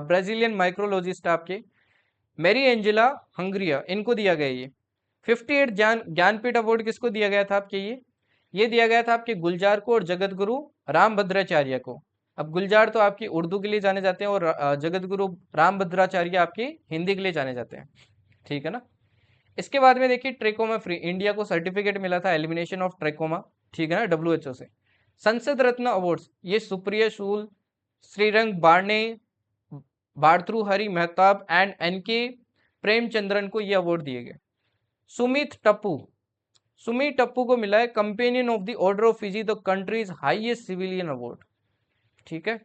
Speaker 1: ब्राजीलियन माइक्रोलॉजिस्ट आपके मेरी एंजेला हंगरिया, इनको दिया गया ये। 58 ज्ञानपीठ अवार्ड किसको दिया गया था आपके, ये दिया गया था आपके गुलजार को और जगत गुरु रामभद्राचार्य को। अब गुलजार तो आपकी उर्दू के लिए जाने जाते हैं और जगत गुरु रामभद्राचार्य आपके हिंदी के लिए जाने जाते हैं, ठीक है ना। इसके बाद में देखिए ट्रेकोमा फ्री, इंडिया को सर्टिफिकेट मिला था एलिमिनेशन ऑफ ट्रेकोमा, ठीक है ना, WHO से। संसद रत्न अवार्ड्स, ये सुप्रिया शूल, श्रीरंग बारने, भारतृहरि मेहताब एंड NK प्रेमचंद्रन को ये अवार्ड दिए गए। सुमित टप्पू को मिला है companion of the order of Fiji, the country's highest civilian award, ठीक है।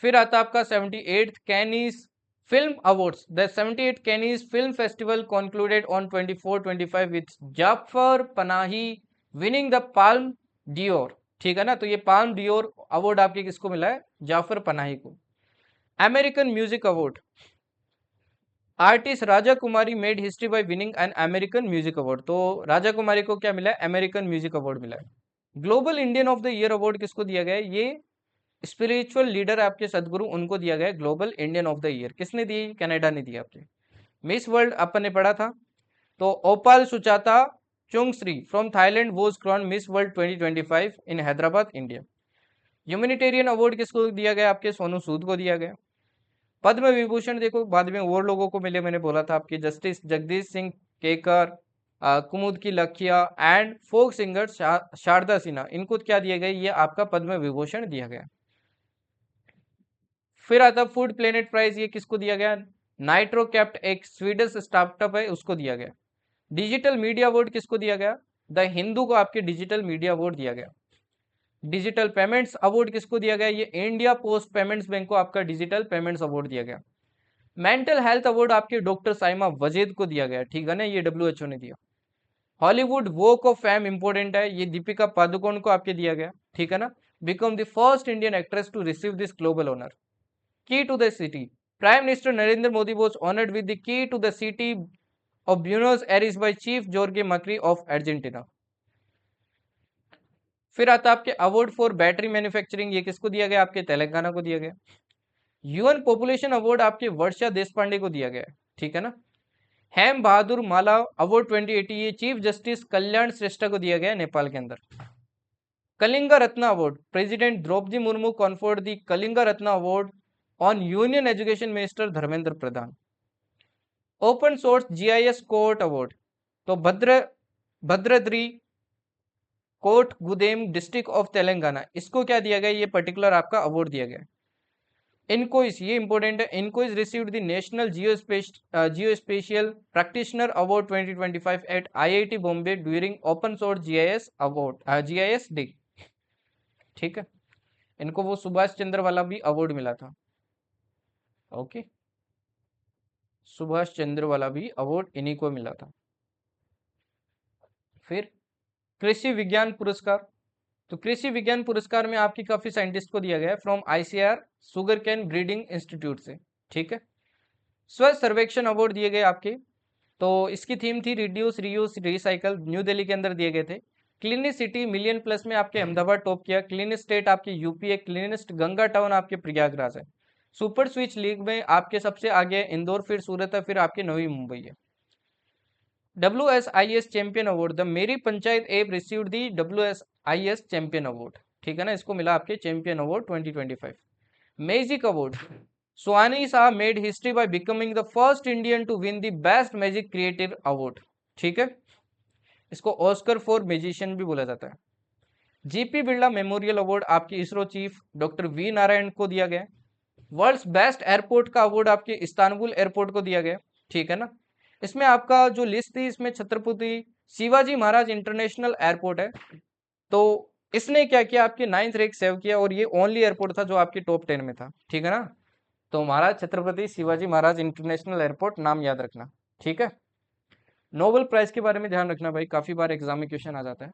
Speaker 1: फिर आता आपका 78th Cannes film awards, the 78th Cannes film festival concluded on 24-25 with Jafar Panahi winning the Palme d'Or, ठीक है ना, तो ये पाल्म डियोर अवार्ड आपके किसको मिला है, जाफर पनाही को। American music award, artist Raja Kumari made history bye winning an American music award. तो राजा कुमारी को क्या मिला है? अमेरिकन म्यूजिक अवार्ड मिला है। Global Indian of the year award किसको दिया गया है? ये स्पिरिचुअल लीडर आपके सदगुरु, उनको दिया गया है global Indian of the year. किसने दी? कनाडा ने दिया आपके। मिस वर्ल्ड अपन ने पढ़ा था, तो Opal Suchata Chuangsri from Thailand was crowned Miss World 2025 in Hyderabad, India. Humanitarian award किसको दिया गया? आपके सोनू सूद को दिया गया। पद्म विभूषण देखो बाद में और लोगों को मिले, मैंने बोला था आपके जस्टिस जगदीश सिंह केकर, Kumudini Lakhia and folk singer Sharda Sinha, इनको क्या दिया गया? ये आपका पद्म विभूषण दिया गया। फिर आता फूड प्लेनेट प्राइज, ये किसको दिया गया? नाइट्रो कैप्ट, एक स्वीडिश स्टार्टअप है, उसको दिया गया। डिजिटल मीडिया अवार्ड किसको दिया गया? द हिंदू को आपके डिजिटल मीडिया अवार्ड दिया गया। डिजिटल पेमेंट्स अवार्ड किसको दिया गया? ये इंडिया पोस्ट पेमेंट्स बैंक को आपका डिजिटल पेमेंट्स अवार्ड दिया गया। मेंटल हेल्थ अवार्ड आपके डॉक्टर साइमा वजीद को दिया गया, ठीक है ना, ये WHO ने दिया। Hollywood walk of fame important है, ये दीपिका पादुकोण को आपके दिया गया, ठीक है ना। Become the first Indian actress to receive this global honour. Key to the city, prime minister Narendra Modi was honoured with the key to the city of Buenos Aires by chief Jorge Macri of Argentina. फिर आता आपके award for battery manufacturing, ये किसको दिया गया? आपके तेलंगाना को दिया गया। यूएन पॉपुलेशन अवार्ड आपके वर्षा देशपांडे को दिया गया है, ठीक है ना। हेम बहादुर माला अवार्ड 2080, ये चीफ जस्टिस कल्याण श्रेष्ठा को दिया गया नेपाल के अंदर। Kalinga Ratna award, president Droupadi Murmu conferred the Kalinga Ratna award on union education minister Dharmendra Pradhan. Open source GIS court award, तो Bhadradri Kothagudem district of Telangana, इसको क्या दिया गया? ये पर्टिकुलर आपका अवार्ड दिया गया। इनकोइस, ये इंपॉर्टेंट है, INCOIS received the national geospatial practitioner award 2025 at IIT Bombay during open source GIS award GIS day, ठीक है। इनको वो सुभाष चंद्र वाला भी अवार्ड मिला था, ओके, सुभाष चंद्र वाला भी अवार्ड इन्हीं को मिला था। फिर कृषि विज्ञान पुरस्कार, तो कृषि विज्ञान पुरस्कार में आपकी काफी साइंटिस्ट को दिया गया है from ICR sugar cane breeding institute से, ठीक है। स्वच्छ सर्वेक्षण अवार्ड दिए गए आपके, तो इसकी थीम थी reduce reuse recycle, new Delhi के अंदर दिए गए थे। क्लीनेस्ट सिटी मिलियन प्लस में आपके अहमदाबाद टॉप किया। क्लीनेस्ट स्टेट आपके यूपी है। क्लीनेस्ट गंगा टाउन आपके प्रयागराज है। सुपर स्विच लीग में आपके सबसे आगे इंदौर, फिर सूरत है, फिर आपकी नवी मुंबई है। WSIS champion award, the Meri Panchayat app received the WSIS champion award, ठीक है ना, इसको मिला आपके champion award 2025। Magic award, Suhani Shah made history by becoming the first Indian to win the best magic creative award, ठीक है, इसको ऑस्कर फॉर मैजिशियन भी बोला जाता है। जीपी बिरला मेमोरियल अवार्ड आपकी ISRO chief doctor V Narayan को दिया गया। वर्ल्ड्स बेस्ट एयरपोर्ट का अवार्ड आपके इस्तांबुल एयरपोर्ट को दिया गया, ठीक है ना। इसमें आपका जो लिस्ट थी, इसमें छत्रपति शिवाजी महाराज इंटरनेशनल एयरपोर्ट है, तो इसने क्या किया? आपके 9th रैंक सेव किया, और ये ओनली एयरपोर्ट था जो आपके टॉप 10 में था, ठीक है ना। तो महाराज छत्रपति शिवाजी महाराज इंटरनेशनल एयरपोर्ट, नाम याद रखना, ठीक है। नोबेल प्राइज के बारे में ध्यान रखना भाई, काफी बार एग्जाम में क्वेश्चन आ जाता है।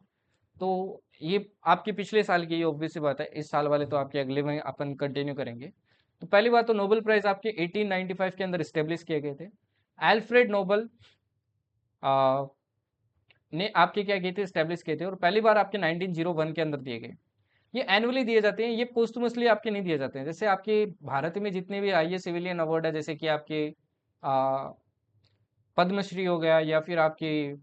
Speaker 1: तो ये आपके पिछले साल की, ये ऑब्वियस सी बात है, इस साल वाले तो आपके अगले में अपन कंटिन्यू करेंगे। तो पहली बात तो नोबेल प्राइज आपके 1895 के अंदर स्टेब्लिश किए गए थे। एल्फ्रेड नोबल ने आपके क्या किए थे? स्टेब्लिश किए थे, और पहली बार आपके 1901 के अंदर दिए गए। ये एनुअली दिए जाते हैं, ये पोस्टमसली आपके नहीं दिए जाते हैं। जैसे आपके भारत में जितने भी आईए सिविलियन अवार्ड है, जैसे कि आपके पद्मश्री हो गया, या फिर आपके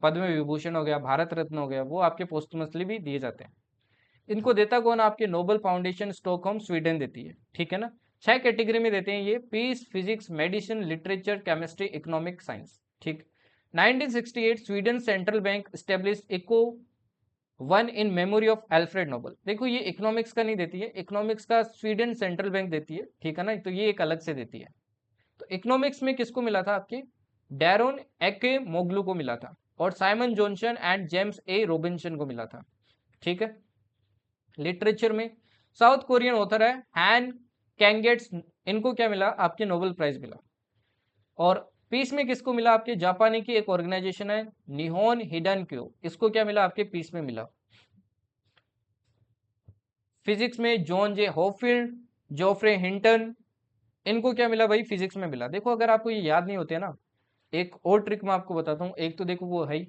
Speaker 1: पद्म विभूषण हो गया, भारत रत्न हो गया, वो आपके पोस्टमसली भी दिए जाते हैं। इनको देता कौन? आपके नोबल फाउंडेशन स्टॉकहोम स्वीडन देती है, ठीक है ना। 6 कैटेगरी में देते हैं ये, peace, physics, medicine, literature, chemistry, economic, science, ठीक। 1968 Sweden central bank establish eco one in memory of Alfred Nobel. देखो ये इकोनॉमिक्स का नहीं देती है, इकोनॉमिक्स का स्वीडन सेंट्रल बैंक देती है, ठीक है ना, तो ये एक अलग से देती है। तो इकोनॉमिक्स में किसको मिला था? आपके डैरोन एके मोगलू को मिला था, और Simon Johnson and James A Robinson को मिला था, ठीक है। लिटरेचर में साउथ कोरियन ऑथर है हैन कैंगेट्स, इनको क्या मिला? आपके नोबेल प्राइज मिला। और पीस में किसको मिला? आपके जापानी की एक ऑर्गेनाइजेशन है निहोन हिडन क्यो, इसको क्या मिला? आपके पीस में मिला। फिजिक्स में जॉन जे हॉफील्ड, जोफ्रे हिंटन, इनको क्या मिला भाई, फिजिक्स में मिला। देखो अगर आपको ये याद नहीं होते ना, एक और ट्रिक मैं आपको बताता हूँ। एक तो देखो वो है ही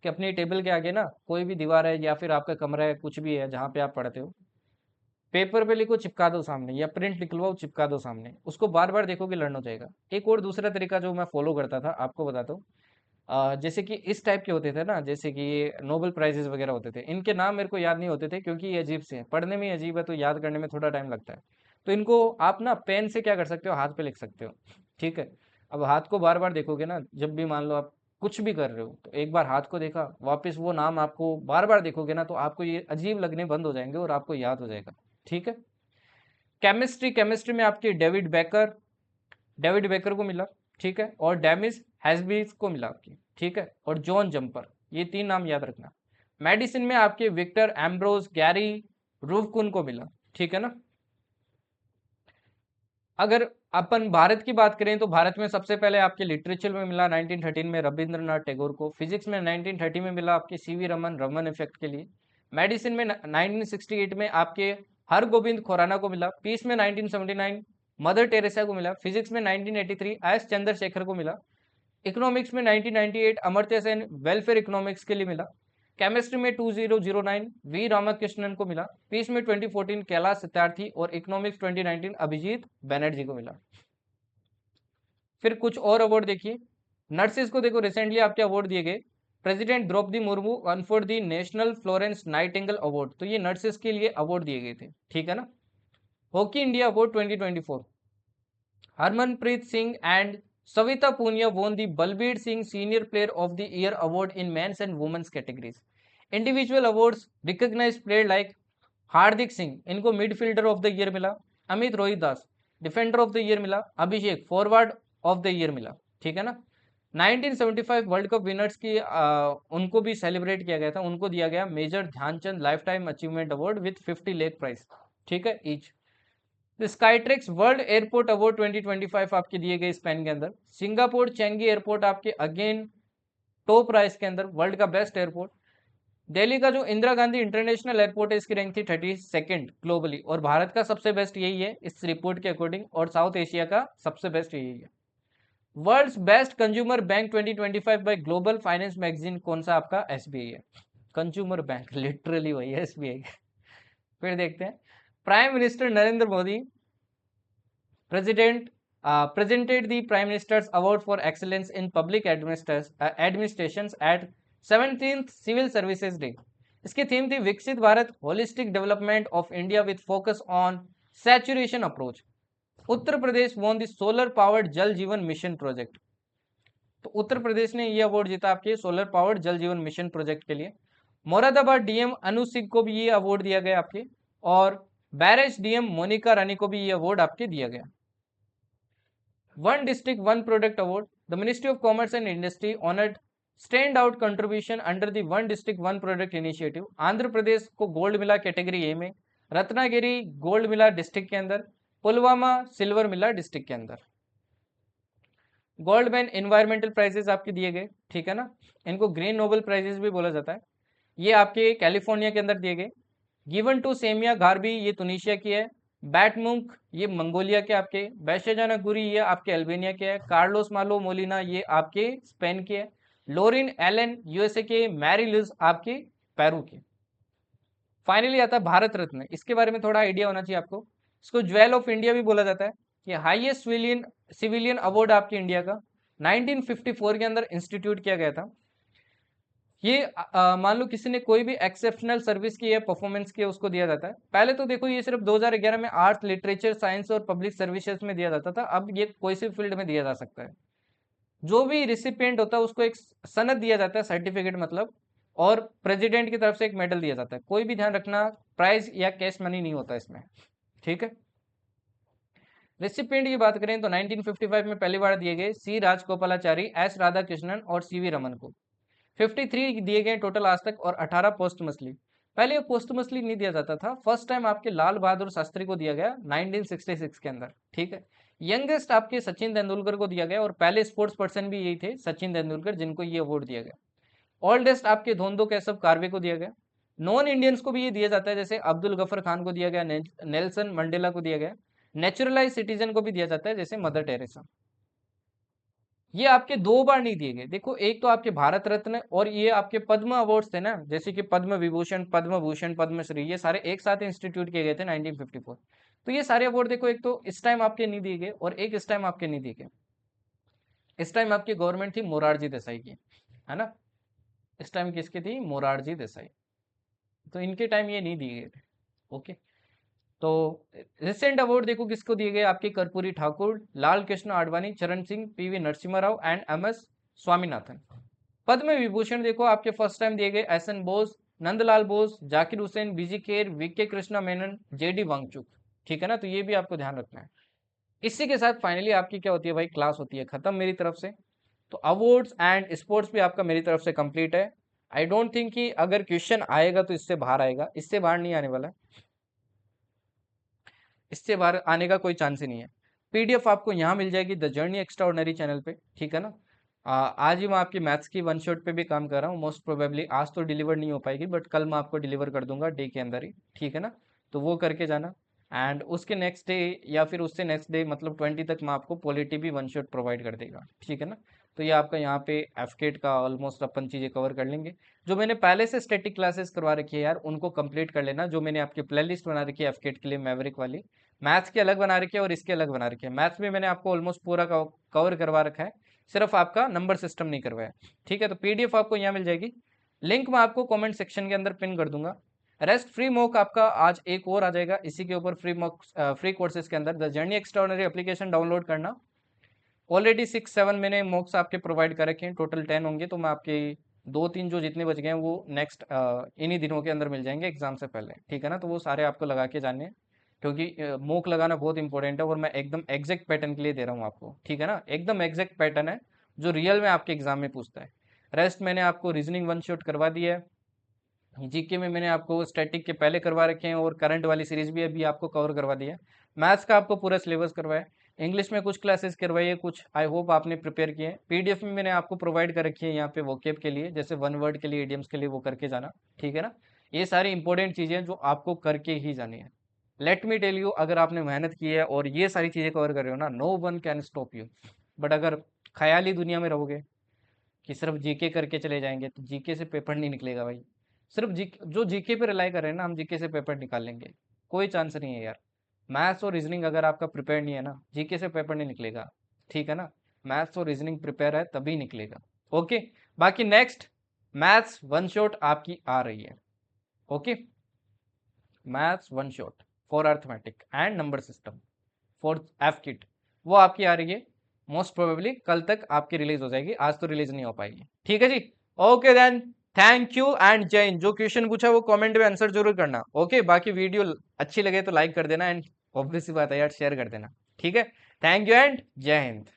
Speaker 1: कि अपनी टेबल के आगे ना कोई भी दीवार है या फिर आपका कमरा है, कुछ भी है जहाँ पे आप पढ़ते हो, पेपर पे लिखो चिपका दो सामने, या प्रिंट निकलवाओ चिपका दो सामने, उसको बार बार देखोगे लर्न हो जाएगा। एक और दूसरा तरीका जो मैं फॉलो करता था आपको बताता हूँ। जैसे कि इस टाइप के होते थे ना, जैसे कि ये नोबेल प्राइजेस वगैरह होते थे, इनके नाम मेरे को याद नहीं होते थे क्योंकि ये अजीब से हैं, पढ़ने में ही अजीब है तो याद करने में थोड़ा टाइम लगता है। तो इनको आप ना पेन से क्या कर सकते हो, हाथ पे लिख सकते हो। ठीक है। अब हाथ को बार बार देखोगे ना, जब भी मान लो आप कुछ भी कर रहे हो, तो एक बार हाथ को देखा, वापस वो नाम आपको बार बार देखोगे ना, तो आपको ये अजीब लगने बंद हो जाएंगे और आपको याद हो जाएगा। ठीक है। केमिस्ट्री, केमिस्ट्री में आपके डेविड बेकर को मिला। ठीक है। और डेमिस हैस्बीस को मिला आपकी। ठीक है। और जॉन जंपर, ये तीन नाम याद रखना। मेडिसिन में आपके विक्टर एम्ब्रोस गैरी रूफकुन को मिला। ठीक है ना। अगर अपन भारत की बात करें तो भारत में सबसे पहले आपके लिटरेचर में मिला 1913 में रविंद्रनाथ टैगोर को। फिजिक्स में 1930 में मिला आपके सीवी रमन, रमन इफेक्ट के लिए। मेडिसिन में 1968 में आपके हरगोविंद खुराना को मिला। पीस में 1979 मदर टेरेसा को मिला। फिजिक्स में 1983 एस चंद्रशेखर को मिला। इकोनॉमिक्स में 1998 अमर्त्य सेन वेलफेयर इकोनॉमिक्स के लिए मिला। केमिस्ट्री में 2009 वी रामाकृष्णन को मिला। पीस में 2014 कैलाश सत्यार्थी और इकोनॉमिक्स 2019 अभिजीत बैनर्जी को मिला। फिर कुछ और अवार्ड देखिए। नर्सेज को देखो, रिसेंटली आपके अवार्ड दिए गए। President Droupadi Murmu won for the national Florence Nightingale award, तो ये नर्सेज के लिए अवार्ड दिए गए थे। ठीक है ना। Hockey India award 2024, Harmanpreet Singh and Savita Punia won the Balbir Singh Senior Player of the Year award in men's and women's categories. Individual awards recognize player like हार्दिक सिंह, इनको मिडफील्डर ऑफ द ईयर मिला। अमित रोहित दास डिफेंडर ऑफ द ईयर मिला। अभिषेक forward of the year मिला। ठीक है ना। 1975 world cup winners की उनको भी सेलिब्रेट किया गया था, उनको दिया गया major Dhyan Chand life time achievement award with 50 lakh prize. ठीक है each. Skytrax world airport award 2025 आपके दिए गए स्पेन के अंदर। सिंगापुर चेंगी एयरपोर्ट आपके अगेन टॉप रहा इसके अंदर, वर्ल्ड का बेस्ट एयरपोर्ट। दिल्ली का जो इंदिरा गांधी इंटरनेशनल एयरपोर्ट है, इसकी रैंक थी 32nd ग्लोबली, और भारत का सबसे बेस्ट यही है इस रिपोर्ट के अकॉर्डिंग, और साउथ एशिया का सबसे बेस्ट यही है। World's best consumer bank 2025 by global finance magazine कौन सा आपका, एसबीआई है। कंज्यूमर बैंक लिटरली वही है, एसबीआई। फिर देखते हैं। Prime minister Narendra Modi President presented the Prime Minister's Award for Excellence in Public Administrations at 17th Civil Services Day. इसकी थीम थी विकसित Bharat holistic development of India with focus on saturation approach. Uttar Pradesh won the solar powered जल जीवन mission project, तो उत्तर प्रदेश ने ये award जीता आपके सोलर पावर्ड जल जीवन मिशन प्रोजेक्ट के लिए। मोरादाबाद डीएम अनुज सिंह को भी ये अवार्ड दिया गया आपके, और बैरेज डीएम मोनिका रानी को भी ये अवार्ड आपके दिया गया। One district one product award, the ministry of commerce and industry honoured standout contribution under the one district one product initiative. Andhra Pradesh को गोल्ड मिला कैटेगरी ए में, रत्नागिरी गोल्ड मिला डिस्ट्रिक्ट के अंदर, पुलवामा सिल्वर मिला डिस्ट्रिक्ट के अंदर। गोल्ड मैन इन्वायरमेंटल प्राइजेस आपके दिए गए। ठीक है ना। इनको ग्रीन नोबेल प्राइजेस भी बोला जाता है। ये आपके कैलिफोर्निया के अंदर दिए गए। गिवन टू सेमिया गार्बी, ये तुनिशिया की है। बैटमुंक ये मंगोलिया के आपके। बैशेजाना गुरी ये आपके अल्बेनिया के है। कार्लोस मालो मोलिना ये आपके स्पेन के है। लोरिन एलन यूएसए के। मैरी लिज आपके पेरू के। फाइनली आता है भारत रत्न, इसके बारे में थोड़ा आइडिया होना चाहिए आपको। इसको ज्वेल ऑफ इंडिया भी बोला जाता है। ये हाईएस्ट सिविलियन अवार्ड आपके इंडिया का 1954 के अंदर इंस्टीट्यूट किया गया था। ये मान लो किसी ने कोई भी एक्सेप्शनल सर्विस की है, परफॉर्मेंस की है, उसको दिया जाता है। पहले तो देखो ये सिर्फ 2011 में आर्ट्स लिटरेचर साइंस और पब्लिक सर्विसेज में दिया जाता था, अब ये कोई सी फील्ड में दिया जा सकता है। जो भी रिसिपिएंट होता है उसको एक सनद दिया जाता है, सर्टिफिकेट मतलब, और प्रेसिडेंट की तरफ से एक मेडल दिया जाता है। कोई भी ध्यान रखना, प्राइज या कैश मनी नहीं होता इसमें। ठीक है। रेसिपिएंट की बात करें तो 1955 में पहली बार दिए गए सी राजगोपालाचारी, एस राधाकृष्णन और सीवी रमन को। 53 दिए गए टोटल आज तक, और 18 पोस्टमसली। पहले पोस्टमसली नहीं दिया जाता था, फर्स्ट टाइम आपके लाल बहादुर शास्त्री को दिया गया 1966 के अंदर। ठीक है। यंगेस्ट आपके सचिन तेंदुलकर को दिया गया, और पहले स्पोर्ट्स पर्सन भी यही थे सचिन तेंदुलकर जिनको ये अवार्ड दिया गया। ओल्डेस्ट आपके धोंदो कैसव कार्वे को दिया गया। नॉन इंडियंस को भी ये दिया जाता है, जैसे अब्दुल गफर खान को दिया गया, नेल्सन मंडेला को दिया गया। नेचुरलाइज सिटीजन को भी दिया जाता है, जैसे मदर टेरेसा। ये आपके 2 बार नहीं दिए गए। देखो, एक तो आपके भारत रत्न और ये आपके पद्म अवार्ड्स थे ना, जैसे कि पद्म विभूषण, पद्म भूषण, पद्मश्री, ये सारे एक साथ इंस्टीट्यूट किए गए थे 1954। तो ये सारे अवार्ड देखो, एक तो इस टाइम आपके नहीं दिए गए और एक इस टाइम आपके नहीं दिए गए। इस टाइम आपकी गवर्नमेंट थी मोरारजी देसाई की, है ना। इस टाइम किसकी थी? मोरारजी देसाई। तो इनके टाइम ये नहीं दिए गए थे। ओके। तो रिसेंट अवार्ड देखो किसको दिए गए, आपके कर्पूरी ठाकुर, लाल Krishna Advani, Charan Singh, PV Narasimha Rao and MS. Swaminathan. Padma Vibhushan देखो आपके फर्स्ट टाइम दिए गए SN. Bose, Nandlal Bose, Zakir Hussain, BG Kher, VK Krishna Menon, JD Wangchuk. ठीक है ना, तो ये भी आपको ध्यान रखना है। इसी के साथ फाइनली आपकी क्या होती है भाई, क्लास होती है खत्म मेरी तरफ से। तो अवार्ड्स एंड स्पोर्ट्स भी आपका मेरी तरफ से कंप्लीट है। आई डोंट थिंक कि अगर क्वेश्चन आएगा तो इससे बाहर आएगा, इससे बाहर नहीं आने वाला, इससे बाहर आने का कोई चांस ही नहीं है। पीडीएफ आपको यहाँ मिल जाएगी द जर्नी एक्स्ट्राऑर्डिनरी चैनल पे, ठीक है ना। आज ही मैं आपकी मैथ्स की वन शॉट पे भी काम कर रहा हूँ, मोस्ट प्रोबेबली आज तो डिलीवर नहीं हो पाएगी, बट कल मैं आपको डिलीवर कर दूंगा डे के अंदर ही, ठीक है ना। तो वो करके जाना। एंड उसके नेक्स्ट डे या फिर उससे नेक्स्ट डे मतलब 20 तक मैं आपको पॉलिटी भी वन शॉट प्रोवाइड कर देगा, ठीक है ना। तो ये आपका यहाँ पे एफकेट का ऑलमोस्ट अपन चीज़ें कवर कर लेंगे। जो मैंने पहले से स्टैटिक क्लासेस करवा रखी है यार, उनको कंप्लीट कर लेना। जो मैंने आपकी प्लेलिस्ट बना रखी है एफकेट के लिए, मैवरिक वाली, मैथ्स की अलग बना रखी है और इसके अलग बना रखी है। मैथ्स में मैंने आपको ऑलमोस्ट पूरा कवर करवा रखा है, सिर्फ आपका नंबर सिस्टम नहीं करवाया, ठीक है। तो पीडीएफ आपको यहाँ मिल जाएगी, लिंक मैं आपको कमेंट सेक्शन के अंदर पिन कर दूंगा। रेस्ट फ्री मॉक आपका आज एक और आ जाएगा इसी के ऊपर, फ्री मॉक फ्री कोर्सेज के अंदर the journey extraordinary application download करना। ऑलरेडी 6-7 मैंने मॉक्स आपके प्रोवाइड कर रखे हैं, टोटल 10 होंगे। तो मैं आपके 2-3 जो जितने बच गए हैं वो नेक्स्ट इन्हीं दिनों के अंदर मिल जाएंगे एग्जाम से पहले, ठीक है ना। तो वो सारे आपको लगा के जाने हैं, क्योंकि मॉक लगाना बहुत इंपॉर्टेंट है और मैं एकदम एग्जैक्ट पैटर्न के लिए दे रहा हूँ आपको, ठीक है ना। एकदम एग्जैक्ट पैटर्न है जो रियल में आपके एग्जाम में पूछता है। रेस्ट मैंने आपको रीजनिंग वन शॉट करवा दी है। जीके में मैंने आपको स्टैटिक के पहले करवा रखे हैं और करंट वाली सीरीज भी अभी आपको कवर करवा दी है। मैथ्स का आपको पूरा सिलेबस करवाया, इंग्लिश में कुछ क्लासेस करवाई है, कुछ आई होप आपने प्रिपेयर किए हैं। पीडीएफ में मैंने आपको प्रोवाइड कर रखी है यहाँ पे वोकेब के लिए, जैसे वन वर्ड के लिए, इडियम्स के लिए, वो करके जाना, ठीक है ना। ये सारी इंपॉर्टेंट चीज़ें जो आपको करके ही जानी है। लेट मी टेल यू, अगर आपने मेहनत की है और ये सारी चीज़ें कवर कर रहे हो ना, no one can stop you. But अगर ख्याली दुनिया में रहोगे कि सिर्फ जीके करके चले जाएंगे, तो जीके से पेपर नहीं निकलेगा भाई। सिर्फ जी जो जीके पे रिलाई कर रहे हैं ना, हम जीके से पेपर निकाल लेंगे, कोई चांस नहीं है यार। मैथ्स और रीजनिंग अगर आपका प्रिपेयर नहीं है ना, जीके से पेपर नहीं निकलेगा, ठीक है ना। मैथ्स और रीजनिंग प्रिपेयर है तभी निकलेगा। ओके। बाकी नेक्स्ट मैथ्स वन शॉट आपकी आ रही है। Okay, maths one shot for arithmetic and number system for F kit, वो आपकी आ रही है। मोस्ट प्रोबेबली कल तक आपकी रिलीज हो जाएगी, आज तो रिलीज नहीं हो पाएगी, ठीक है जी। Okay then, thank you and Jai Hind. जो क्वेश्चन पूछा वो कमेंट में आंसर जरूर करना। ओके, बाकी वीडियो अच्छी लगे तो लाइक कर देना एंड ऑब्वियसली बात है यार, शेयर कर देना, ठीक है। Thank you and Jai Hind.